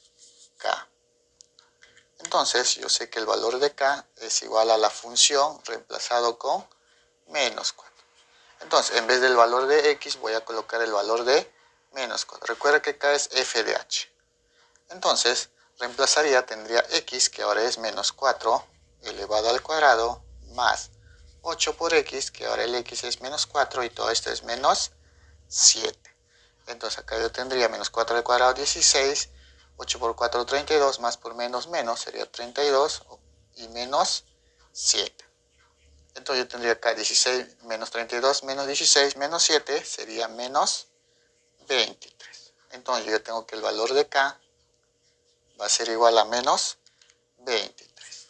k. Entonces yo sé que el valor de k es igual a la función reemplazado con menos 4. Entonces, en vez del valor de x, voy a colocar el valor de menos 4. Recuerda que k es f de h. Entonces, reemplazaría, tendría x, que ahora es menos 4, elevado al cuadrado, más 8 por x, que ahora el x es menos 4, y todo esto es menos 7. Entonces, acá yo tendría menos 4 al cuadrado, 16, 8 por 4, 32, más por menos, menos, sería 32, y menos 7. Entonces yo tendría acá 16 menos 32 menos 16 menos 7 sería menos 23. Entonces yo tengo que el valor de k va a ser igual a menos 23.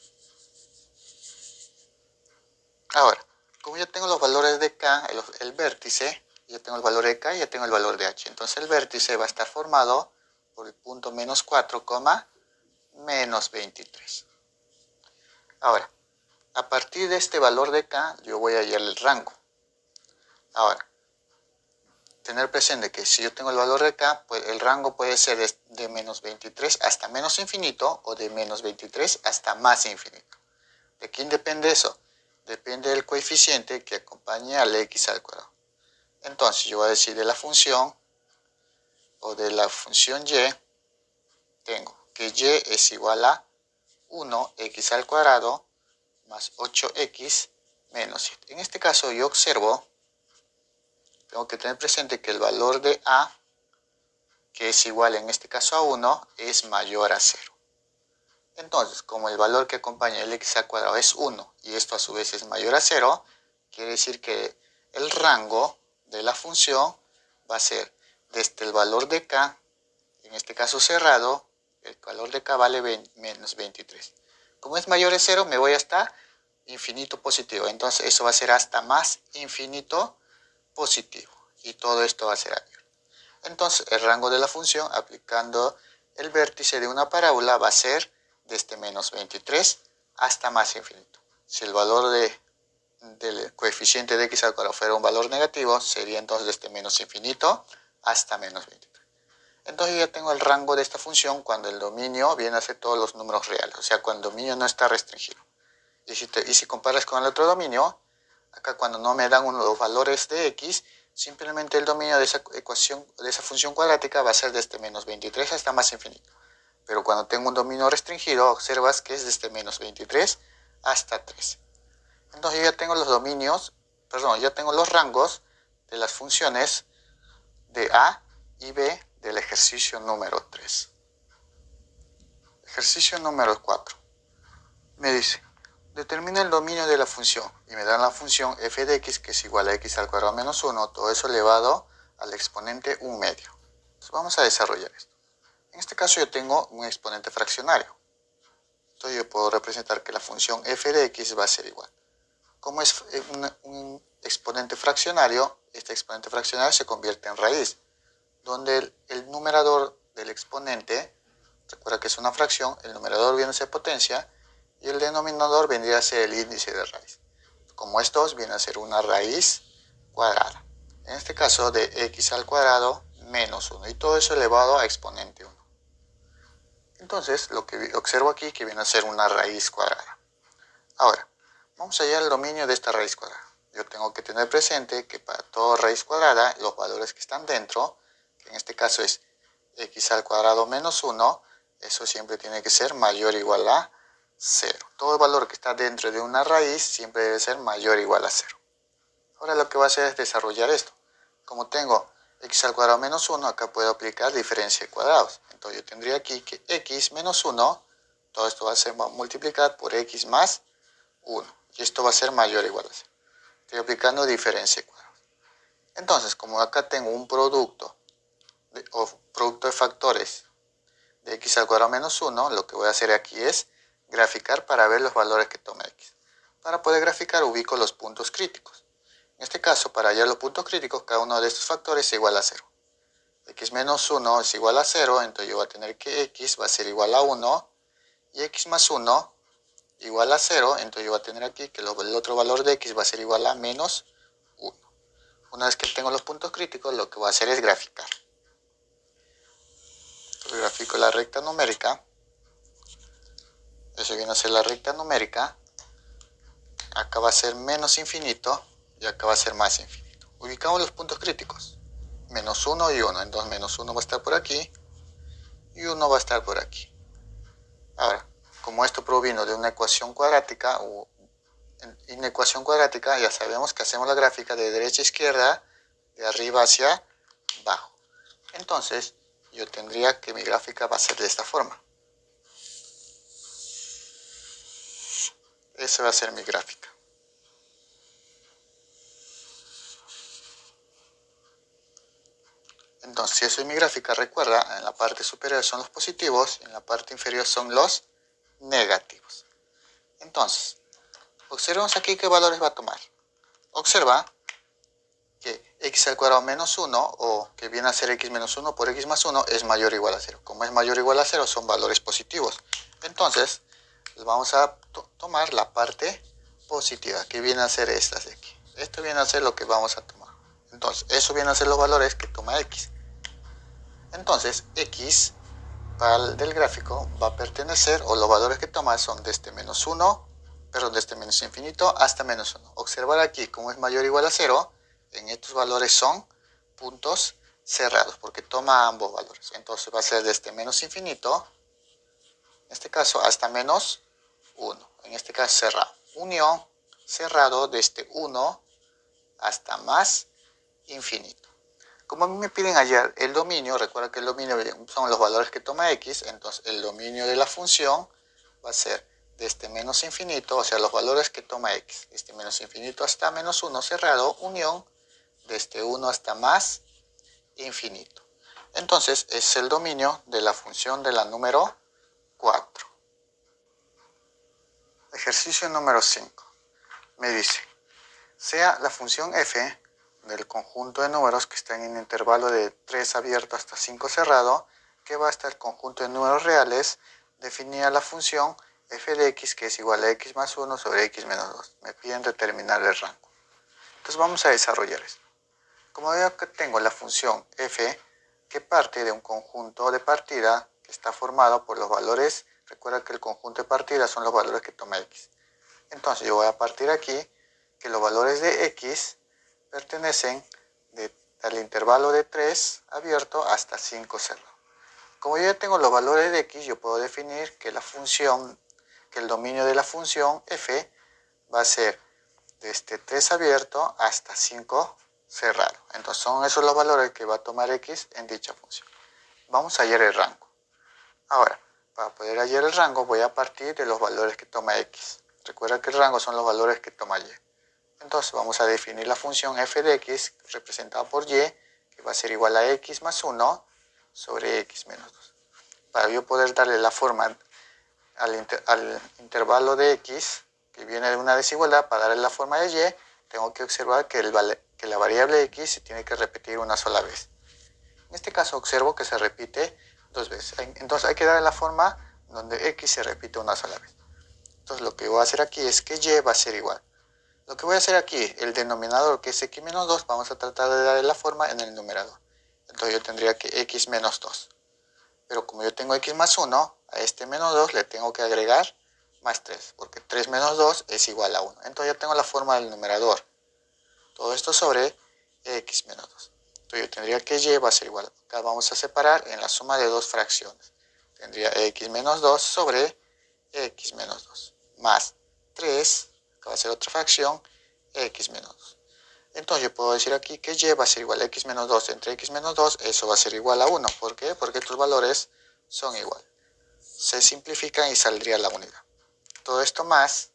Ahora, como ya tengo los valores de k, el vértice, ya tengo el valor de k y ya tengo el valor de h. Entonces el vértice va a estar formado por el punto menos 4, menos 23. Ahora, a partir de este valor de k, yo voy a hallar el rango. Ahora, tener presente que si yo tengo el valor de k, pues el rango puede ser de menos 23 hasta menos infinito o de menos 23 hasta más infinito. ¿De quién depende eso? Depende del coeficiente que acompañe al x al cuadrado. Entonces yo voy a decir de la función o de la función y, tengo que y es igual a 1x al cuadrado más 8x menos 7. En este caso yo observo, tengo que tener presente que el valor de a, que es igual en este caso a 1, es mayor a 0. Entonces, como el valor que acompaña el x al cuadrado es 1 y esto a su vez es mayor a 0, quiere decir que el rango de la función va a ser desde el valor de k, en este caso cerrado, el valor de k vale menos 23. Como es mayor a 0, me voy hasta infinito positivo. Entonces, eso va a ser hasta más infinito positivo. Y todo esto va a ser abierto. Entonces, el rango de la función aplicando el vértice de una parábola va a ser desde menos 23 hasta más infinito. Si el valor del coeficiente de x al cuadrado fuera un valor negativo, sería entonces desde menos infinito hasta menos 23. Entonces yo ya tengo el rango de esta función cuando el dominio viene a ser todos los números reales, o sea, cuando el dominio no está restringido. Y si comparas con el otro dominio, acá cuando no me dan los valores de x, simplemente el dominio de esa ecuación, de esa función cuadrática va a ser desde menos 23 hasta más infinito. Pero cuando tengo un dominio restringido, observas que es desde menos 23 hasta 3. Entonces yo ya tengo los dominios, ya tengo los rangos de las funciones de a y b del ejercicio número 3. Ejercicio número 4. Me dice, determina el dominio de la función y me dan la función f de x que es igual a x al cuadrado menos 1, todo eso elevado al exponente 1 medio. Entonces vamos a desarrollar esto. En este caso yo tengo un exponente fraccionario. Entonces yo puedo representar que la función f de x va a ser igual. Como es un exponente fraccionario, este exponente fraccionario se convierte en raíz, donde el numerador del exponente, recuerda que es una fracción, el numerador viene a ser potencia y el denominador vendría a ser el índice de raíz. Como estos viene a ser una raíz cuadrada. En este caso de x al cuadrado menos 1 y todo eso elevado a exponente 1. Entonces lo que observo aquí que viene a ser una raíz cuadrada. Ahora, vamos a hallar el dominio de esta raíz cuadrada. Yo tengo que tener presente que para toda raíz cuadrada, los valores que están dentro, que en este caso es x al cuadrado menos 1, eso siempre tiene que ser mayor o igual a 0. Todo el valor que está dentro de una raíz siempre debe ser mayor o igual a 0. Ahora lo que voy a hacer es desarrollar esto. Como tengo x al cuadrado menos 1, acá puedo aplicar diferencia de cuadrados. Entonces yo tendría aquí que x menos 1, todo esto va a ser multiplicar por x más 1. Y esto va a ser mayor o igual a 0. Estoy aplicando diferencia de cuadrados. Entonces, como acá tengo un producto de factores de x al cuadrado menos 1, lo que voy a hacer aquí es graficar para ver los valores que toma x. Para poder graficar ubico los puntos críticos. En este caso, para hallar los puntos críticos, cada uno de estos factores es igual a 0. X menos 1 es igual a 0, entonces yo voy a tener que x va a ser igual a 1 y x más 1 igual a 0, entonces yo voy a tener aquí que el otro valor de x va a ser igual a menos 1. Una vez que tengo los puntos críticos, lo que voy a hacer es graficar. Entonces grafico la recta numérica. Eso viene a ser la recta numérica. Acá va a ser menos infinito y acá va a ser más infinito. Ubicamos los puntos críticos. Menos 1 y 1. Entonces menos 1 va a estar por aquí y 1 va a estar por aquí. Ahora, como esto provino de una ecuación cuadrática, en una ecuación cuadrática ya sabemos que hacemos la gráfica de derecha a izquierda, de arriba hacia abajo. Entonces, yo tendría que mi gráfica va a ser de esta forma. Esa va a ser mi gráfica. Entonces, si eso es mi gráfica, recuerda, en la parte superior son los positivos y en la parte inferior son los negativos. Entonces, observemos aquí qué valores va a tomar. Observa que x al cuadrado menos 1, o que viene a ser x menos 1 por x más 1, es mayor o igual a 0. Como es mayor o igual a 0, son valores positivos. Entonces, vamos a tomar la parte positiva, que viene a ser estas de aquí. Esto viene a ser lo que vamos a tomar. Entonces, eso viene a ser los valores que toma x. Entonces, x del gráfico va a pertenecer, o los valores que toma son desde menos 1, perdón, desde menos infinito hasta menos 1. Observar aquí, como es mayor o igual a 0, en estos valores son puntos cerrados, porque toma ambos valores. Entonces va a ser desde menos infinito, en este caso, hasta menos 1. En este caso cerrado. Unión, cerrado desde 1 hasta más infinito. Como a mí me piden hallar el dominio, recuerda que el dominio son los valores que toma x, entonces el dominio de la función va a ser desde menos infinito, o sea, los valores que toma x, desde menos infinito hasta menos 1 cerrado, unión, desde 1 hasta más infinito. Entonces, es el dominio de la función de la número 4. Ejercicio número 5. Me dice, sea la función f del conjunto de números que están en intervalo de 3 abierto hasta 5 cerrado, que va hasta el conjunto de números reales, definida la función f de x que es igual a x más 1 sobre x menos 2. Me piden determinar el rango. Entonces vamos a desarrollar esto. Como veo que tengo la función f que parte de un conjunto de partida que está formado por los valores, recuerda que el conjunto de partida son los valores que toma x. Entonces yo voy a partir aquí que los valores de x pertenecen al intervalo de 3 abierto hasta 5 cerrado. Como yo ya tengo los valores de x, yo puedo definir que el dominio de la función f va a ser desde 3 abierto hasta 5 cerrado. Entonces son esos los valores que va a tomar x en dicha función. Vamos a hallar el rango. Ahora, Para poder hallar el rango voy a partir de los valores que toma x. Recuerda que el rango son los valores que toma y. Entonces vamos a definir la función f de x representada por y, que va a ser igual a x más 1 sobre x menos 2. Para yo poder darle la forma al intervalo de x, que viene de una desigualdad, para darle la forma de y, tengo que observar que la variable x se tiene que repetir una sola vez. En este caso observo que se repite 2 veces. Entonces hay que darle la forma donde x se repite una sola vez. Entonces lo que voy a hacer aquí es que y va a ser igual. Lo que voy a hacer aquí, el denominador que es x menos 2, vamos a tratar de darle la forma en el numerador. Entonces yo tendría que x menos 2. Pero como yo tengo x más 1, a este menos 2 le tengo que agregar más 3, porque 3 menos 2 es igual a 1. Entonces ya tengo la forma del numerador. Todo esto sobre x menos 2. Entonces yo tendría que y va a ser igual. Acá vamos a separar en la suma de dos fracciones. Tendría x menos 2 sobre x menos 2. Más 3, acá va a ser otra fracción, x menos 2. Entonces yo puedo decir aquí que y va a ser igual a x menos 2 entre x menos 2, eso va a ser igual a 1. ¿Por qué? Porque estos valores son iguales. Se simplifican y saldría la unidad. Todo esto más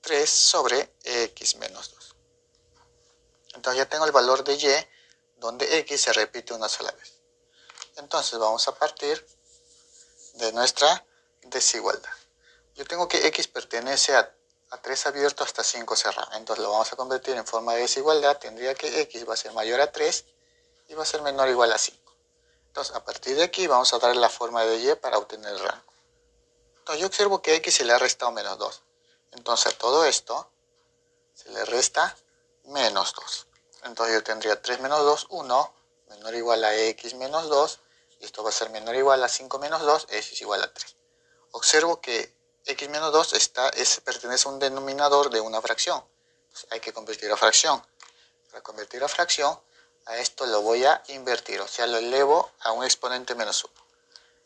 3 sobre x menos 2. Entonces ya tengo el valor de y, donde x se repite una sola vez. Entonces vamos a partir de nuestra desigualdad. Yo tengo que x pertenece a 3 abierto hasta 5 cerrado. Entonces lo vamos a convertir en forma de desigualdad. Tendría que x va a ser mayor a 3 y va a ser menor o igual a 5. Entonces a partir de aquí vamos a darle la forma de y para obtener el rango. Entonces yo observo que a x se le ha restado menos 2. Entonces a todo esto se le resta menos 2. Entonces yo tendría 3 menos 2, 1, menor o igual a x menos 2. Y esto va a ser menor o igual a 5 menos 2, eso es igual a 3. Observo que x menos 2 pertenece a un denominador de una fracción. Entonces hay que convertir a fracción. Para convertir a fracción, a esto lo voy a invertir, o sea, lo elevo a un exponente menos 1.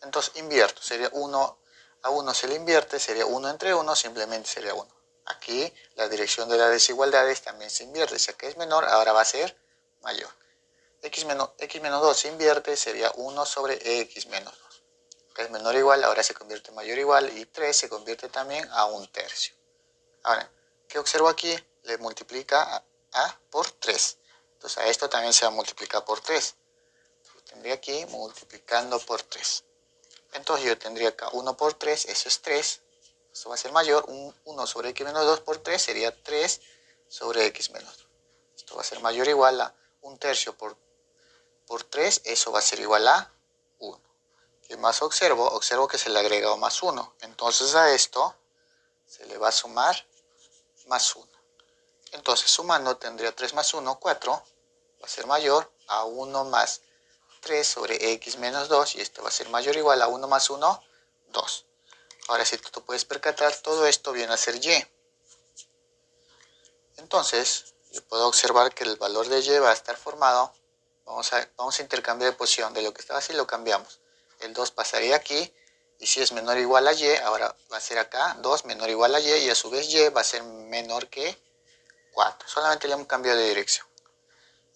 Entonces invierto, sería 1, a 1 se le invierte, sería 1 entre 1, simplemente sería 1. Aquí la dirección de las desigualdades también se invierte, si acá es menor, ahora va a ser mayor. X menos 2 se invierte, sería 1 sobre x menos 2. Acá es menor o igual, ahora se convierte en mayor o igual, y 3 se convierte también a un tercio. Ahora, ¿qué observo aquí? Le multiplica a por 3. Entonces a esto también se va a multiplicar por 3. Lo tendría aquí multiplicando por 3. Entonces yo tendría acá 1 por 3, eso es 3. Esto va a ser mayor. 1 sobre x menos 2 por 3 sería 3 sobre x menos 2. Esto va a ser mayor o igual a un tercio por 3. Eso va a ser igual a 1. ¿Qué más observo? Observo que se le ha agregado más 1. Entonces a esto se le va a sumar más 1. Entonces sumando tendría 3 más 1, 4. Va a ser mayor a 1 más 3 sobre x menos 2. Y esto va a ser mayor o igual a 1 más 1, 2. Ahora si tú puedes percatar, todo esto viene a ser y. Entonces yo puedo observar que el valor de y va a estar formado. Vamos a intercambiar de posición. De lo que estaba así lo cambiamos. El 2 pasaría aquí. Y si es menor o igual a y, ahora va a ser acá 2 menor o igual a y. Y a su vez y va a ser menor que 4. Solamente le hemos cambiado de dirección.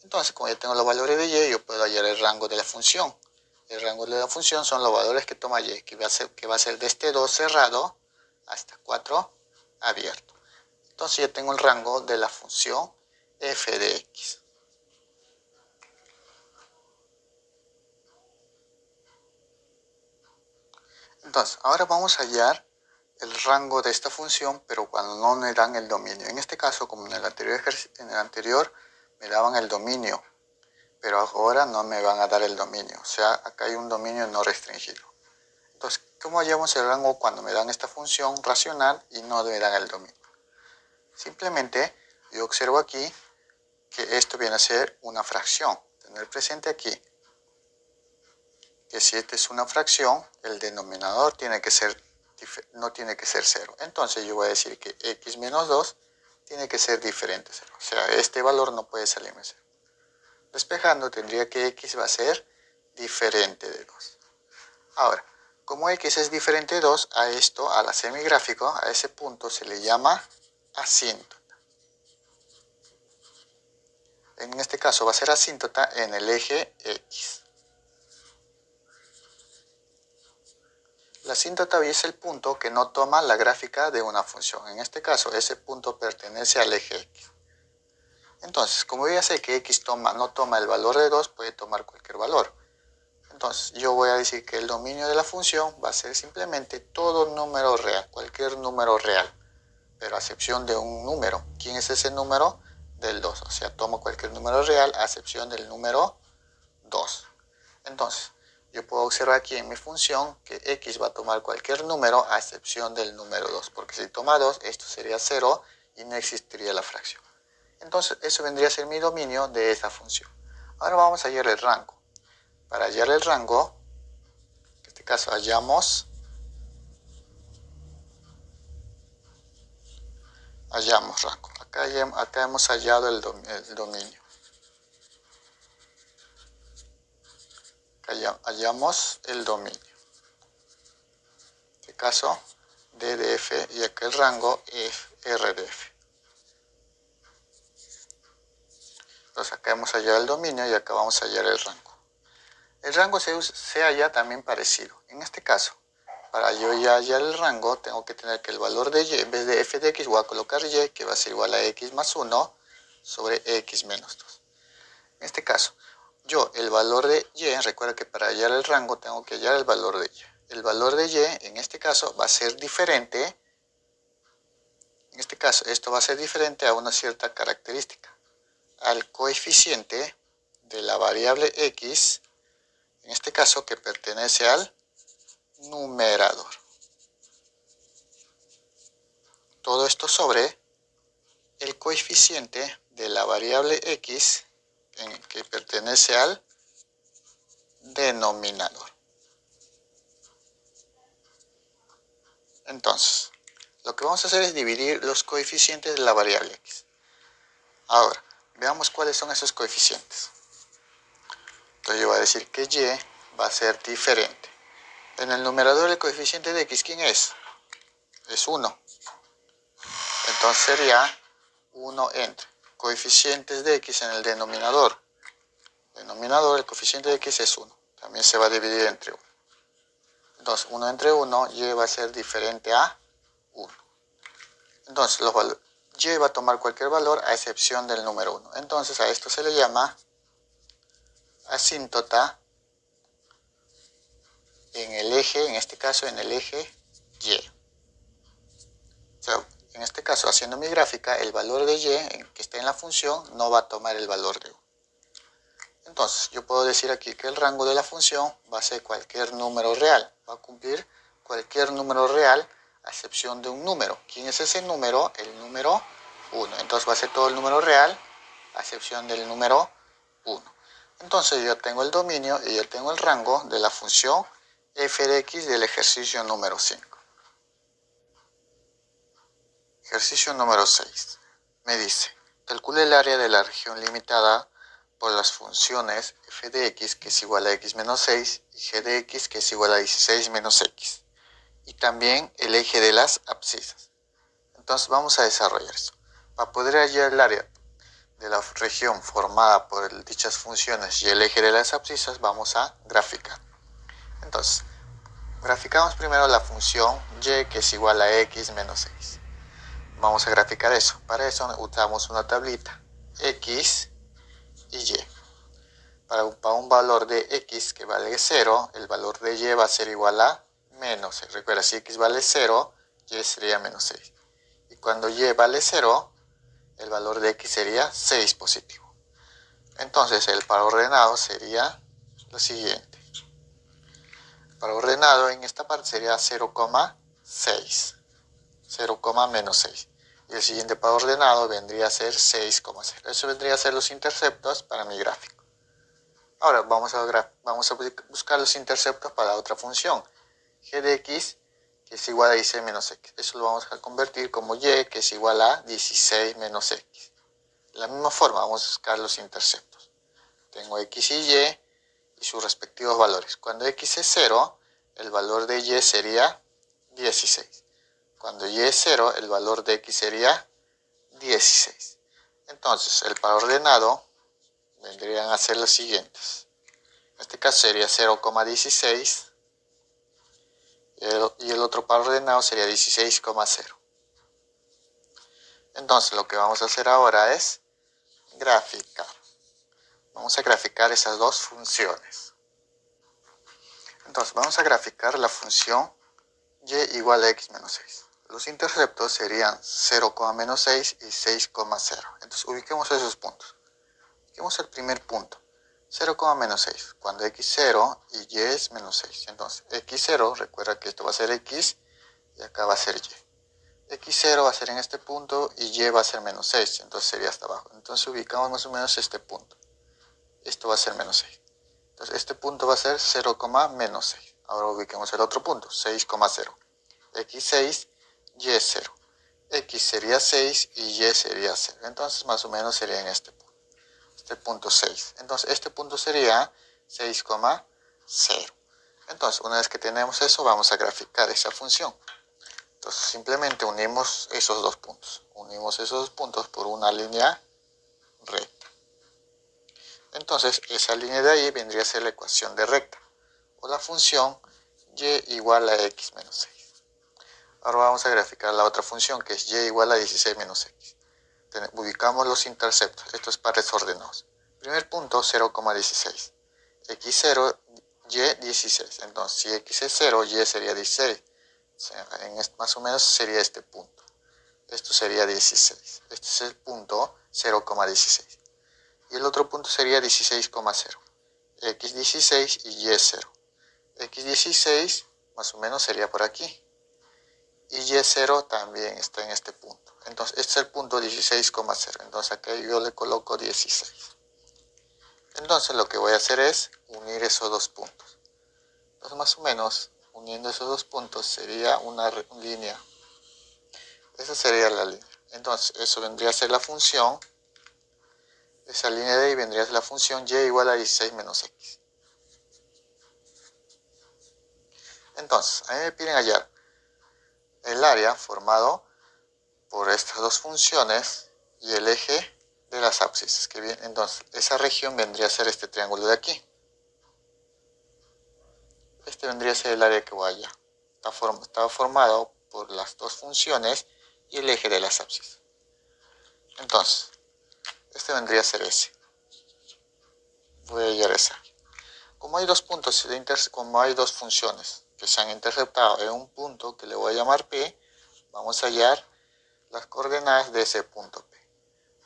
Entonces, como ya tengo los valores de y, yo puedo hallar el rango de la función. El rango de la función son los valores que toma y, que va a ser de este 2 cerrado hasta 4 abierto. Entonces ya tengo el rango de la función f de x. Entonces, ahora vamos a hallar el rango de esta función, pero cuando no me dan el dominio. En este caso, como en el anterior me daban el dominio, pero ahora no me van a dar el dominio. O sea, acá hay un dominio no restringido. Entonces, ¿cómo hallamos el rango cuando me dan esta función racional y no me dan el dominio? Simplemente yo observo aquí que esto viene a ser una fracción. Tener presente aquí que si esta es una fracción, el denominador no tiene que ser 0. Entonces yo voy a decir que x menos 2 tiene que ser diferente a 0. O sea, este valor no puede salirme 0. Despejando tendría que x va a ser diferente de 2. Ahora, como x es diferente de 2, a esto, al hacer mi gráfico, a ese punto se le llama asíntota. En este caso va a ser asíntota en el eje x. La asíntota es el punto que no toma la gráfica de una función. En este caso, ese punto pertenece al eje X. Entonces, como yo ya sé que X no toma el valor de 2, puede tomar cualquier valor. Entonces, yo voy a decir que el dominio de la función va a ser simplemente todo número real, cualquier número real, pero a excepción de un número. ¿Quién es ese número? Del 2. O sea, tomo cualquier número real a excepción del número 2. Entonces, yo puedo observar aquí en mi función que X va a tomar cualquier número a excepción del número 2, porque si toma 2, esto sería 0 y no existiría la fracción. Entonces, eso vendría a ser mi dominio de esa función. Ahora vamos a hallar el rango. Para hallar el rango, en este caso hallamos rango. Acá hemos hallado el dominio. Acá hallamos el dominio. En este caso, D de F, y acá el rango es R de F. Entonces acá hemos hallado el dominio y acá vamos a hallar el rango. El rango se halla también parecido. En este caso, para yo ya hallar el rango, tengo que tener que el valor de y, en vez de f de x, voy a colocar y, que va a ser igual a x más 1 sobre x menos 2. En este caso, yo el valor de y, recuerda que para hallar el rango tengo que hallar el valor de y. El valor de y, en este caso, va a ser diferente. En este caso, esto va a ser diferente a una cierta característica. Al coeficiente de la variable x, en este caso que pertenece al numerador. Todo esto sobre el coeficiente de la variable x que pertenece al denominador. Entonces, lo que vamos a hacer es dividir los coeficientes de la variable x. Ahora, veamos cuáles son esos coeficientes. Entonces yo voy a decir que y va a ser diferente. En el numerador el coeficiente de x, ¿quién es? Es 1. Entonces sería 1 entre coeficientes de x en el denominador. Denominador, el coeficiente de x es 1. También se va a dividir entre 1. Entonces, 1 entre 1, y va a ser diferente a 1. Entonces, y va a tomar cualquier valor a excepción del número 1. Entonces, a esto se le llama asíntota en el eje, en este caso en el eje y. O sea, en este caso, haciendo mi gráfica, el valor de y que está en la función no va a tomar el valor de 1. Entonces, yo puedo decir aquí que el rango de la función va a ser cualquier número real. Va a cumplir cualquier número real a excepción de un número. ¿Quién es ese número? El número 1. Entonces va a ser todo el número real a excepción del número 1. Entonces yo tengo el dominio y yo tengo el rango de la función f de x del ejercicio número 5. Ejercicio número 6. Me dice, calcule el área de la región limitada por las funciones f de x, que es igual a x menos 6, y g de x, que es igual a 16 menos x. Y también el eje de las abscisas. Entonces vamos a desarrollar esto. Para poder hallar el área de la región formada por dichas funciones y el eje de las abscisas, vamos a graficar. Entonces, graficamos primero la función y, que es igual a x menos 6. Vamos a graficar eso. Para eso usamos una tablita. X y y. Para un valor de x que vale 0, el valor de y va a ser igual a menos 6. Recuerda, si x vale 0, y sería menos 6. Y cuando y vale 0, el valor de x sería 6 positivo. Entonces el par ordenado sería lo siguiente. El par ordenado en esta parte sería 0,6. 0, menos 6. Y el siguiente par ordenado vendría a ser 6,0. Eso vendría a ser los interceptos para mi gráfico. Ahora vamos a buscar los interceptos para la otra función. G de x, que es igual a 16 menos x. Eso lo vamos a convertir como y, que es igual a 16 menos x. De la misma forma vamos a buscar los interceptos. Tengo x y sus respectivos valores. Cuando x es 0, el valor de y sería 16. Cuando y es 0, el valor de x sería 16. Entonces, el par ordenado vendrían a ser los siguientes. En este caso sería 0,16 y el otro par ordenado sería 16,0. Entonces lo que vamos a hacer ahora es graficar. Vamos a graficar esas dos funciones. Entonces vamos a graficar la función y igual a x menos 6. Los interceptos serían 0,-6 y 6,0. Entonces ubiquemos esos puntos. Ubiquemos el primer punto, 0,-6, cuando x0 y y es menos 6. Entonces x0, recuerda que esto va a ser x y acá va a ser y. x0 va a ser en este punto y y va a ser menos 6, entonces sería hasta abajo. Entonces ubicamos más o menos este punto. Esto va a ser menos 6. Entonces este punto va a ser 0,-6. Ahora ubiquemos el otro punto, 6,0. x6, y es 0. X sería 6 y y sería 0. Entonces más o menos sería en este punto. Este punto 6. Entonces este punto sería 6,0. Entonces una vez que tenemos eso, vamos a graficar esa función. Entonces simplemente unimos esos dos puntos. Unimos esos dos puntos por una línea recta. Entonces esa línea de ahí vendría a ser la ecuación de recta, o la función y igual a x menos 6. Ahora vamos a graficar la otra función, que es y igual a 16 menos x. Ubicamos los interceptos, esto es pares ordenados. Primer punto, 0,16. x0, y 16. Entonces, si x es 0, y sería 16. O sea, más o menos sería este punto. Esto sería 16. Este es el punto 0,16. Y el otro punto sería 16,0. x16 y y 0. x16 más o menos sería por aquí. Y y0 también está en este punto. Entonces, este es el punto 16,0. Entonces, aquí yo le coloco 16. Entonces, lo que voy a hacer es unir esos dos puntos. Entonces, más o menos, uniendo esos dos puntos sería una línea. Esa sería la línea. Entonces, eso vendría a ser la función. Esa línea de ahí vendría a ser la función y igual a 16 menos x. Entonces, a mí me piden hallar el área formado por estas dos funciones y el eje de las abscisas. Que bien, entonces, esa región vendría a ser este triángulo de aquí. Este vendría a ser el área que voy allá. Está formado por las dos funciones y el eje de las abscisas. Entonces, este vendría a ser ese. Voy a hallar ese. Como hay dos puntos como hay dos funciones que se han interceptado en un punto que le voy a llamar P, vamos a hallar las coordenadas de ese punto P.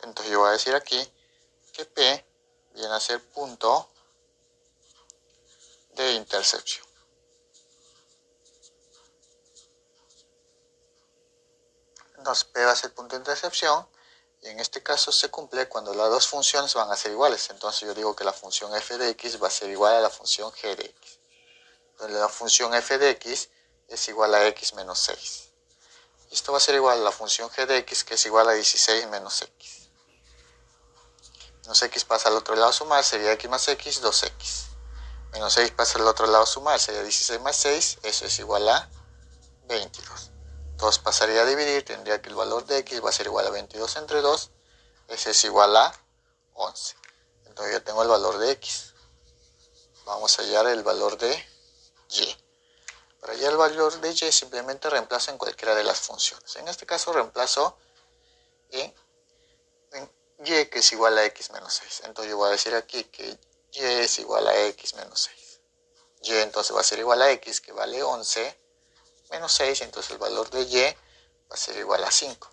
Entonces yo voy a decir aquí que P viene a ser punto de intercepción. Entonces P va a ser punto de intercepción y en este caso se cumple cuando las dos funciones van a ser iguales. Entonces yo digo que la función f de x va a ser igual a la función g de x. Entonces la función f de x es igual a x menos 6. Y esto va a ser igual a la función g de x, que es igual a 16 menos x. Menos x pasa al otro lado a sumar, sería x más x, 2x. Menos 6 pasa al otro lado a sumar, sería 16 más 6, eso es igual a 22. 2 pasaría a dividir, tendría que el valor de x va a ser igual a 22 entre 2, ese es igual a 11. Entonces yo tengo el valor de x. Vamos a hallar el valor de y. Para hallar el valor de y simplemente reemplazo en cualquiera de las funciones. En este caso reemplazo en y, que es igual a x menos 6. Entonces yo voy a decir aquí que y es igual a x menos 6. Y entonces va a ser igual a x, que vale 11, menos 6, entonces el valor de y va a ser igual a 5.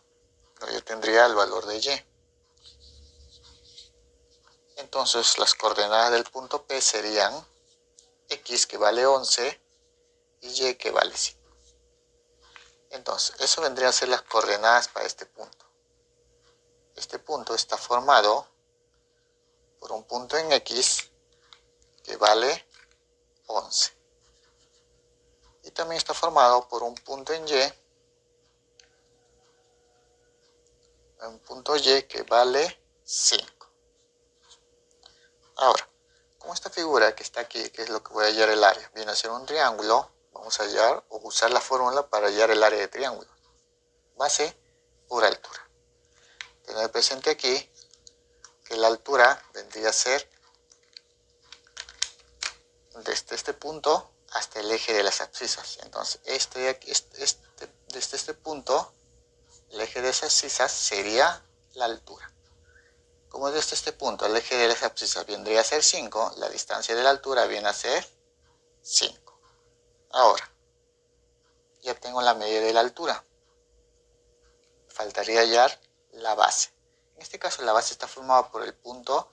Entonces yo tendría el valor de y. Entonces las coordenadas del punto P serían x, que vale 11, y y, que vale 5. Entonces eso vendría a ser las coordenadas para este punto. Este punto está formado por un punto en x que vale 11. Y también está formado por un punto en y, que vale 5. Ahora, como esta figura que está aquí, que es lo que voy a hallar el área, viene a ser un triángulo, vamos a hallar o usar la fórmula para hallar el área de triángulo. Base por altura. Tener presente aquí que la altura vendría a ser desde este punto hasta el eje de las abscisas. Entonces desde este punto, el eje de las abscisas sería la altura. Como desde este punto el eje de las abscisas vendría a ser 5, la distancia de la altura viene a ser 5. Ahora, ya tengo la medida de la altura. Faltaría hallar la base. En este caso la base está formada por el punto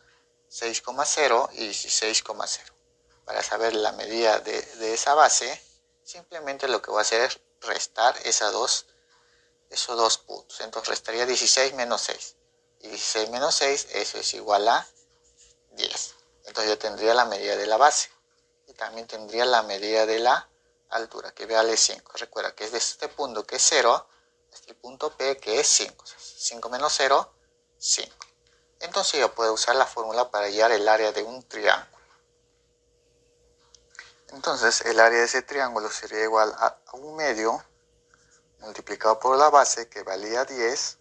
6,0 y 16,0. Para saber la medida de esa base, simplemente lo que voy a hacer es restar esos dos puntos. Entonces restaría 16 menos 6. Y 16 menos 6, eso es igual a 10. Entonces yo tendría la medida de la base. Y también tendría la medida de la altura, que vale 5. Recuerda que es de este punto que es 0, hasta el punto P que es 5. 5 menos 0, 5. Entonces yo puedo usar la fórmula para hallar el área de un triángulo. Entonces el área de ese triángulo sería igual a 1 medio multiplicado por la base, que valía 10,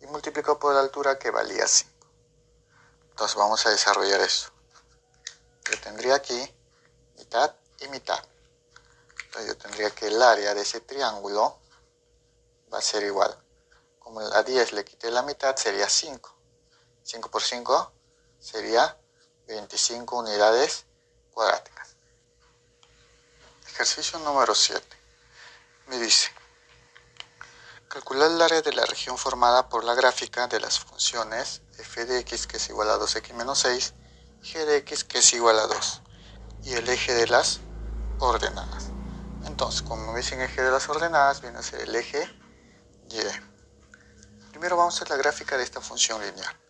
y multiplicado por la altura, que valía 5. Entonces vamos a desarrollar eso. Yo tendría aquí mitad y mitad. Entonces yo tendría que el área de ese triángulo va a ser igual. Como a 10 le quité la mitad, sería 5. 5 por 5 sería 25 unidades cuadráticas. Ejercicio número 7. Me dice: calcular el área de la región formada por la gráfica de las funciones f de x, que es igual a 2x menos 6, g de x, que es igual a 2, y el eje de las ordenadas. Entonces, como me dicen eje de las ordenadas, viene a ser el eje y. Primero vamos a hacer la gráfica de esta función lineal.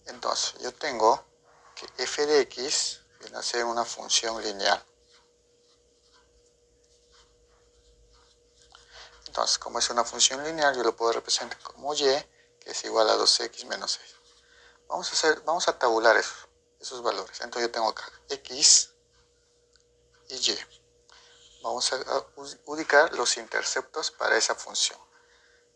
Entonces, yo tengo que f de x viene a ser una función lineal. Entonces, como es una función lineal, yo lo puedo representar como y, que es igual a 2x menos 6. Vamos a tabular esos valores. Entonces yo tengo acá x y y. Vamos a ubicar los interceptos para esa función.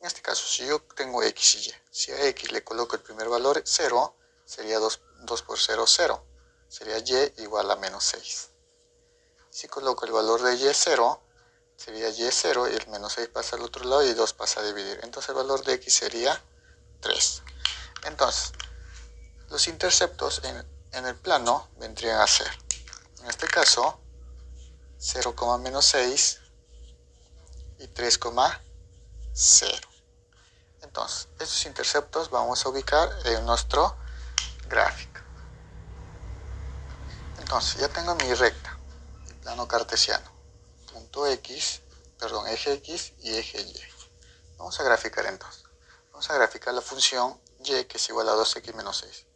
En este caso, si yo tengo x y y, si a x le coloco el primer valor 0, sería 2 por 0, 0. Sería y igual a menos 6. Si coloco el valor de y 0, sería y 0 y el menos 6 pasa al otro lado y 2 pasa a dividir. Entonces el valor de x sería 3. Entonces, los interceptos en el plano vendrían a ser, en este caso, 0, menos 6 y 3,0. Entonces, estos interceptos vamos a ubicar en nuestro gráfico. Entonces, ya tengo mi recta, mi plano cartesiano, punto x, perdón, eje x y eje y. Vamos a graficar entonces. Vamos a graficar la función y, que es igual a 2x menos 6.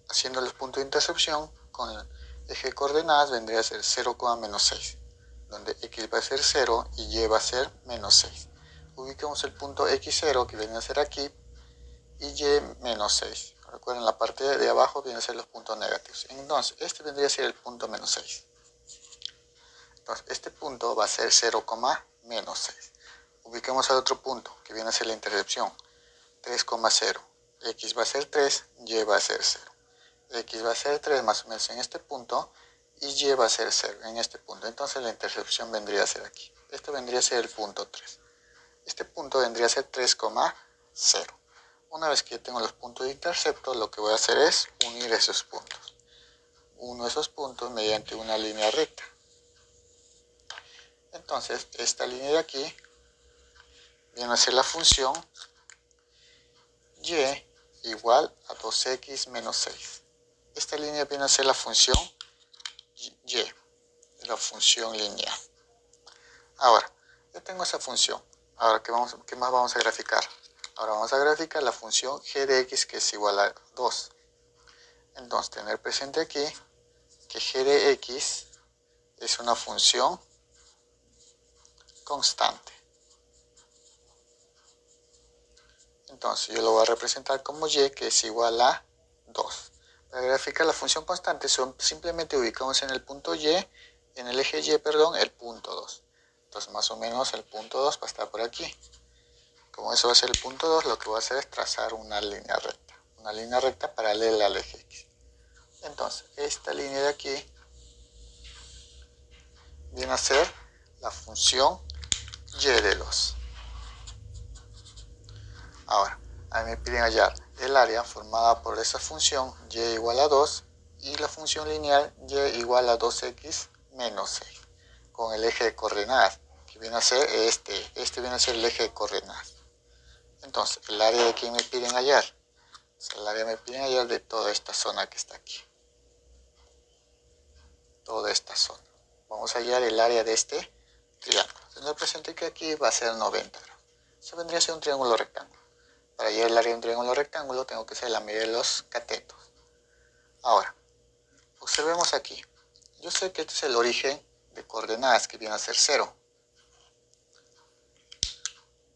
Haciendo los puntos de intersección con el eje de coordenadas vendría a ser 0, menos 6, donde x va a ser 0 y y va a ser menos 6. Ubiquemos el punto x0, que viene a ser aquí, y y menos 6. Recuerden, la parte de abajo vienen a ser los puntos negativos. Entonces, este vendría a ser el punto menos 6. Entonces, este punto va a ser 0, menos 6. Ubiquemos el otro punto, que viene a ser la intersección, 3,0. X va a ser 3, y va a ser 0. X va a ser 3 más o menos en este punto, y y va a ser 0 en este punto. Entonces la intersección vendría a ser aquí. Este vendría a ser el punto 3. Este punto vendría a ser 3,0. Una vez que yo tengo los puntos de intercepto, lo que voy a hacer es unir esos puntos. Uno esos puntos mediante una línea recta. Entonces, esta línea de aquí viene a ser la función y igual a 2x menos 6. Esta línea viene a ser la función y, la función lineal. Ahora, yo tengo esa función. Ahora, ¿qué más vamos a graficar? Ahora vamos a graficar la función g de x, que es igual a 2. Entonces, tener presente aquí que g de x es una función constante. Entonces, yo lo voy a representar como y, que es igual a 2. Para graficar la función constante, simplemente ubicamos en el punto y, en el eje y, perdón, el punto 2. Entonces, más o menos el punto 2 va a estar por aquí. Como eso va a ser el punto 2, lo que voy a hacer es trazar una línea recta paralela al eje x. Entonces, esta línea de aquí viene a ser la función y de 2. Ahora, a mí me piden hallar el área formada por esa función y igual a 2 y la función lineal y igual a 2x menos 6 con el eje de coordenadas, que viene a ser este viene a ser el eje de coordenadas. Entonces, el área de que me piden hallar, el área me piden hallar de toda esta zona que está aquí. Toda esta zona. Vamos a hallar el área de este triángulo. Tener presente que aquí va a ser 90 grados. Eso vendría a ser un triángulo rectángulo. Para hallar el área de un triángulo rectángulo tengo que hacer la medida de los catetos. Ahora, observemos aquí. Yo sé que este es el origen de coordenadas, que viene a ser 0.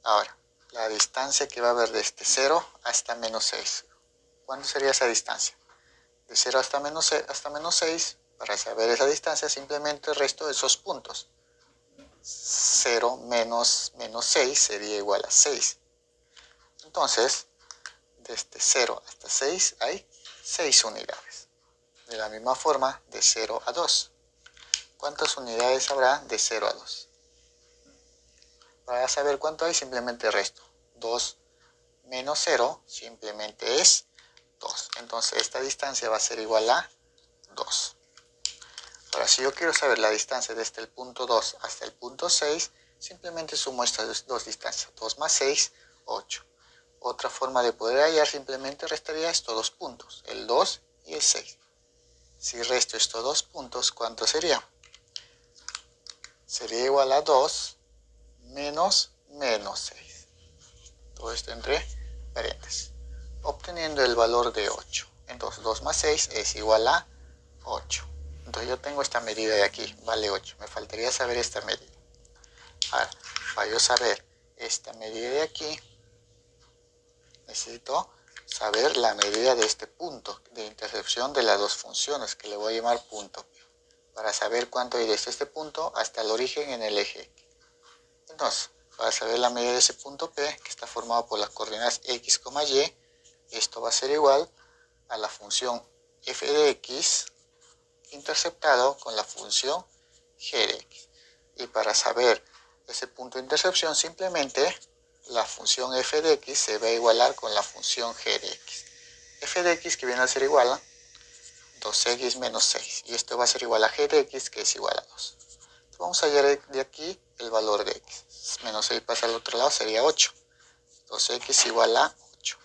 Ahora, la distancia que va a haber desde 0 hasta menos 6. ¿Cuánto sería esa distancia? De 0 hasta menos 6, para saber esa distancia simplemente resto esos puntos. 0 menos 6 sería igual a 6. Entonces, desde 0 hasta 6 hay 6 unidades. De la misma forma, de 0 a 2. ¿Cuántas unidades habrá de 0 a 2? Para saber cuánto hay, simplemente resto. 2 menos 0 simplemente es 2. Entonces, esta distancia va a ser igual a 2. Ahora, si yo quiero saber la distancia desde el punto 2 hasta el punto 6, simplemente sumo estas dos distancias. 2 más 6, 8. Otra forma de poder hallar, simplemente restaría estos dos puntos, el 2 y el 6. Si resto estos dos puntos, ¿cuánto sería? Sería igual a 2 menos 6. Todo esto entre paréntesis. Obteniendo el valor de 8. Entonces 2 más 6 es igual a 8. Entonces yo tengo esta medida de aquí, vale 8. Me faltaría saber esta medida. Ahora, para yo saber esta medida de aquí, necesito saber la medida de este punto de intersección de las dos funciones, que le voy a llamar punto P, para saber cuánto hay desde este punto hasta el origen en el eje X. Entonces, para saber la medida de ese punto P, que está formado por las coordenadas X, Y, esto va a ser igual a la función f de X interceptado con la función g de X. Y para saber ese punto de intersección, simplemente la función f de X se va a igualar con la función g de X. F de X, que viene a ser igual a 2x menos 6. Y esto va a ser igual a g de X, que es igual a 2. Entonces vamos a hallar de aquí el valor de X. Menos 6 pasa al otro lado, sería 8. 2x igual a 8.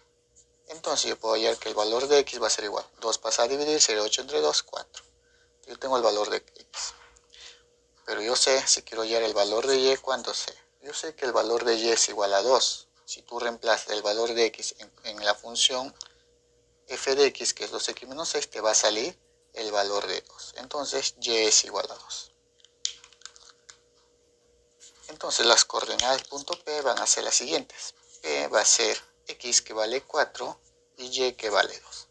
Entonces yo puedo hallar que el valor de X va a ser igual. 2 pasa a dividir, sería 8 entre 2, 4. Yo tengo el valor de X. Pero yo sé, si quiero hallar el valor de Y, ¿cuánto sé? Yo sé que el valor de Y es igual a 2. Si tú reemplazas el valor de X en la función f de X, que es 2x menos 6, te va a salir el valor de 2. Entonces, Y es igual a 2. Entonces, las coordenadas del punto P van a ser las siguientes. P va a ser X, que vale 4, y Y, que vale 2.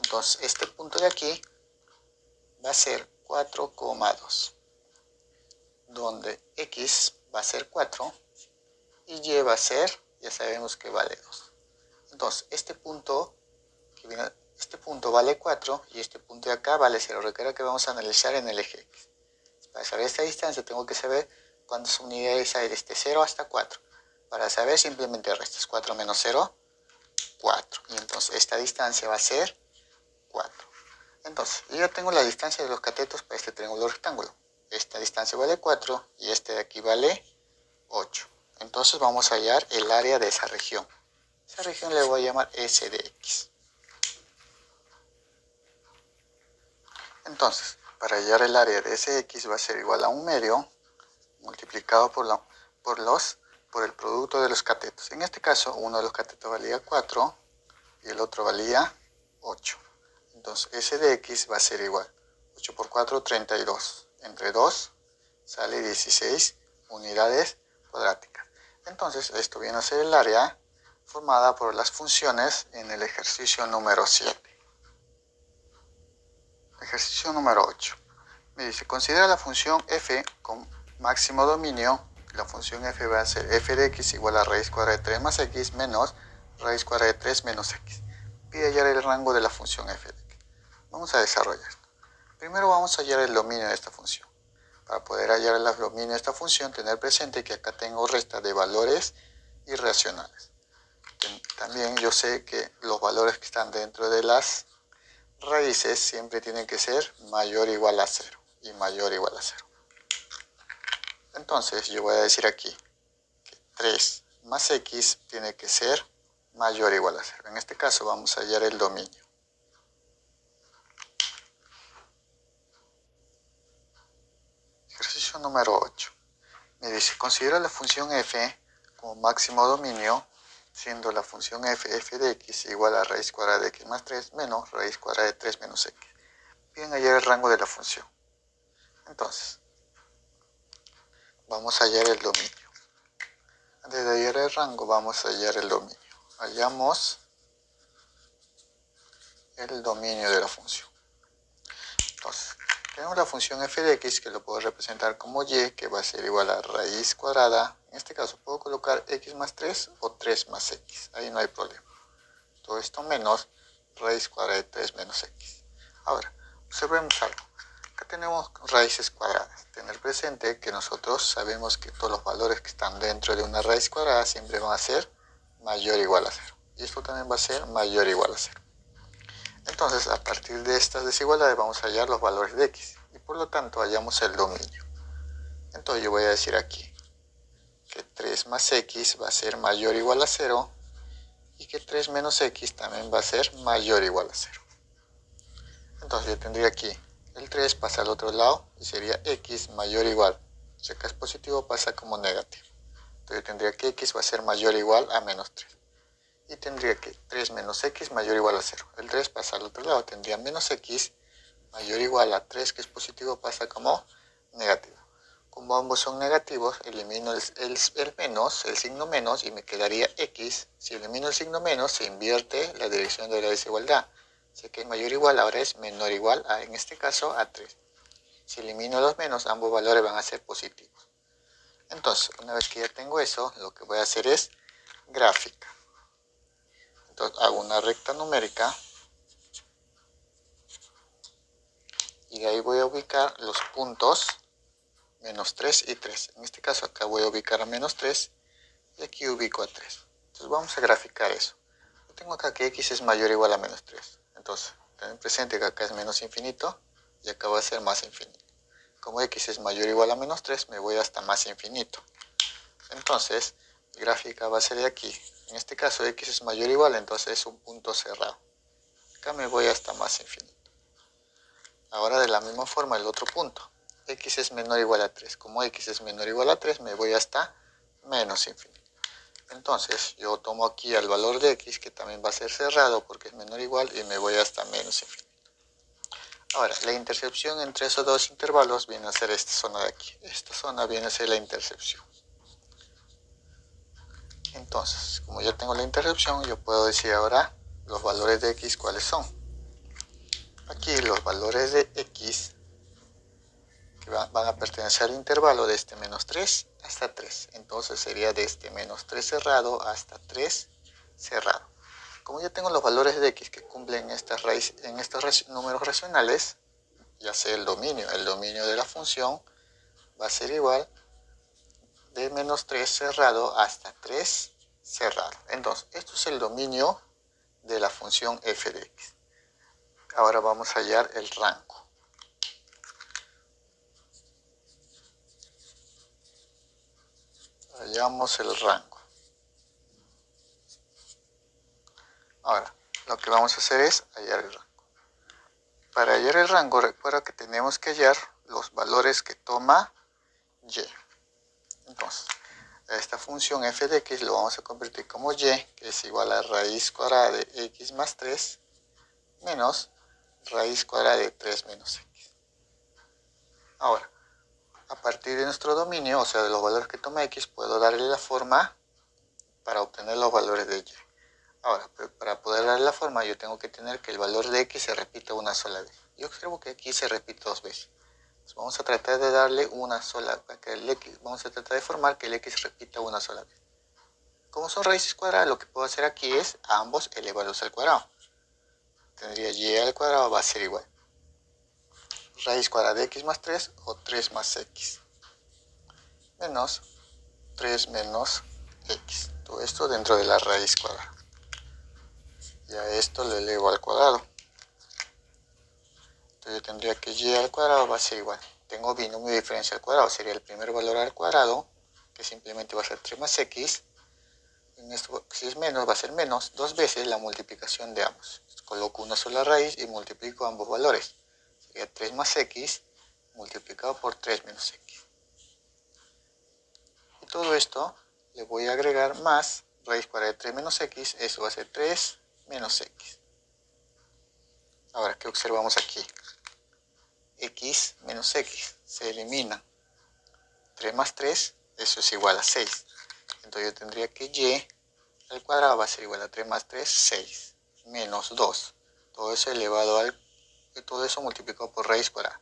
Entonces, este punto de aquí va a ser 4,2. Donde X va a ser 4 y Y va a ser, ya sabemos que vale 2. Entonces, este punto vale 4 y este punto de acá vale 0. Recuerda que vamos a analizar en el eje X. Para saber esta distancia tengo que saber cuántas unidades hay desde 0 hasta 4. Para saber, simplemente restas 4 menos 0, 4. Y entonces esta distancia va a ser 4. Entonces, yo ya tengo la distancia de los catetos para este triángulo rectángulo. Esta distancia vale 4 y este de aquí vale 8. Entonces vamos a hallar el área de esa región. Esa región le voy a llamar S de X. Entonces, para hallar el área de SX va a ser igual a 1 medio multiplicado por el producto de los catetos. En este caso, uno de los catetos valía 4 y el otro valía 8. Entonces, S de X va a ser igual. 8 por 4, 32. Entre 2 sale 16 unidades cuadráticas. Entonces, esto viene a ser el área formada por las funciones en el ejercicio número 7. Ejercicio número 8. Me dice, considera la función f con máximo dominio. La función f va a ser f de x igual a raíz cuadrada de 3 más x menos raíz cuadrada de 3 menos x. Pide hallar el rango de la función f de x. Vamos a desarrollar. Primero vamos a hallar el dominio de esta función. Para poder hallar el dominio de esta función, tener presente que acá tengo resta de valores irracionales. También yo sé que los valores que están dentro de las raíces siempre tienen que ser mayor o igual a 0 y mayor o igual a 0. Entonces yo voy a decir aquí que 3 más x tiene que ser mayor o igual a 0. En este caso vamos a hallar el dominio. Ejercicio número 8. Me dice, considera la función f como máximo dominio, siendo la función f de x igual a raíz cuadrada de x más 3 menos raíz cuadrada de 3 menos x. Piden hallar el rango de la función. Entonces, vamos a hallar el dominio. Antes de hallar el rango, vamos a hallar el dominio. Hallamos el dominio de la función. Entonces, tenemos la función f de x que lo puedo representar como y, que va a ser igual a raíz cuadrada. En este caso puedo colocar x más 3 o 3 más x. Ahí no hay problema. Todo esto menos raíz cuadrada de 3 menos x. Ahora, observemos algo. Acá tenemos raíces cuadradas. Tener presente que nosotros sabemos que todos los valores que están dentro de una raíz cuadrada siempre van a ser mayor o igual a 0. Y esto también va a ser mayor o igual a 0. Entonces, a partir de estas desigualdades vamos a hallar los valores de x. Y por lo tanto, hallamos el dominio. Entonces, yo voy a decir aquí que 3 más x va a ser mayor o igual a 0. Y que 3 menos x también va a ser mayor o igual a 0. Entonces, yo tendría aquí el 3 pasa al otro lado y sería x mayor o igual. Si acá es positivo, pasa como negativo. Entonces, yo tendría que x va a ser mayor o igual a menos 3. Y tendría que 3 menos x mayor o igual a 0. El 3 pasa al otro lado, tendría menos x mayor o igual a 3, que es positivo, pasa como negativo. Como ambos son negativos, elimino el menos, el signo menos, y me quedaría x. Si elimino el signo menos, se invierte la dirección de la desigualdad. Sé que mayor o igual ahora es menor o igual a, en este caso, a 3. Si elimino los menos, ambos valores van a ser positivos. Entonces, una vez que ya tengo eso, lo que voy a hacer es gráfica. Entonces hago una recta numérica y de ahí voy a ubicar los puntos menos 3 y 3. En este caso acá voy a ubicar a menos 3 y aquí ubico a 3. Entonces vamos a graficar eso. Yo tengo acá que x es mayor o igual a menos 3. Entonces, ten presente que acá es menos infinito y acá va a ser más infinito. Como x es mayor o igual a menos 3, me voy hasta más infinito. Entonces, mi gráfica va a ser de aquí. En este caso x es mayor o igual, entonces es un punto cerrado. Acá me voy hasta más infinito. Ahora de la misma forma el otro punto. X es menor o igual a 3. Como x es menor o igual a 3, me voy hasta menos infinito. Entonces yo tomo aquí el valor de x, que también va a ser cerrado porque es menor o igual, y me voy hasta menos infinito. Ahora, la intercepción entre esos dos intervalos viene a ser esta zona de aquí. Esta zona viene a ser la intercepción. Entonces, como ya tengo la intercepción, yo puedo decir ahora los valores de x cuáles son. Aquí los valores de x que van a pertenecer al intervalo de este menos 3 hasta 3. Entonces sería de este menos 3 cerrado hasta 3 cerrado. Como ya tengo los valores de x que cumplen en estos números racionales, ya sé el dominio de la función va a ser igual de menos 3 cerrado hasta 3 cerrado. Entonces, esto es el dominio de la función f de x. Ahora vamos a hallar el rango. Hallamos el rango. Ahora, lo que vamos a hacer es hallar el rango. Para hallar el rango, recuerda que tenemos que hallar los valores que toma y. Entonces, esta función f de x lo vamos a convertir como y, que es igual a raíz cuadrada de x más 3 menos raíz cuadrada de 3 menos x. Ahora, a partir de nuestro dominio, o sea, de los valores que toma x, puedo darle la forma para obtener los valores de y. Ahora, para poder darle la forma, yo tengo que tener que el valor de x se repita una sola vez. Yo observo que aquí se repite 2 veces. Entonces vamos a tratar de darle una sola, vamos a tratar de formar que el x repita una sola vez. Como son raíces cuadradas, lo que puedo hacer aquí es a ambos elevarlos al cuadrado. Tendría y al cuadrado va a ser igual. raíz cuadrada de x más 3 o 3 más x menos 3 menos x. Todo esto dentro de la raíz cuadrada. Y a esto lo elevo al cuadrado. Entonces yo tendría que y al cuadrado va a ser igual. Tengo binomio diferencial al cuadrado. Sería el primer valor al cuadrado, que simplemente va a ser 3 más x. En esto, si es menos, va a ser menos 2 veces la multiplicación de ambos. Coloco una sola raíz y multiplico ambos valores. Sería 3 más x multiplicado por 3 menos x. Y todo esto le voy a agregar más raíz cuadrada de 3 menos x. Eso va a ser 3 menos x. Ahora, ¿qué observamos aquí? X menos x se elimina. 3 más 3, eso es igual a 6. Entonces yo tendría que y al cuadrado va a ser igual a 3 más 3, 6. Menos 2. Todo eso elevado todo eso multiplicado por raíz cuadrada.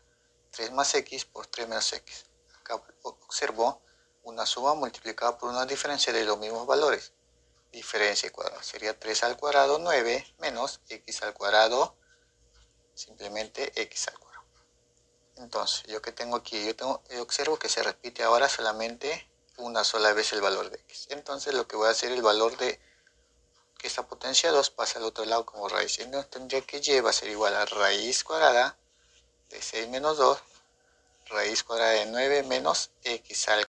3 más x por 3 menos x. Acá observo una suma multiplicada por una diferencia de los mismos valores. Diferencia y cuadrado. Sería 3 al cuadrado, 9, menos x al cuadrado, simplemente x al cuadrado. Entonces, ¿yo qué tengo aquí? Yo observo que se repite ahora solamente una sola vez el valor de x. Entonces, lo que voy a hacer, el valor de que esta potencia 2 pasa al otro lado como raíz. Entonces, tendría que y va a ser igual a raíz cuadrada de 6 menos 2, raíz cuadrada de 9 menos x al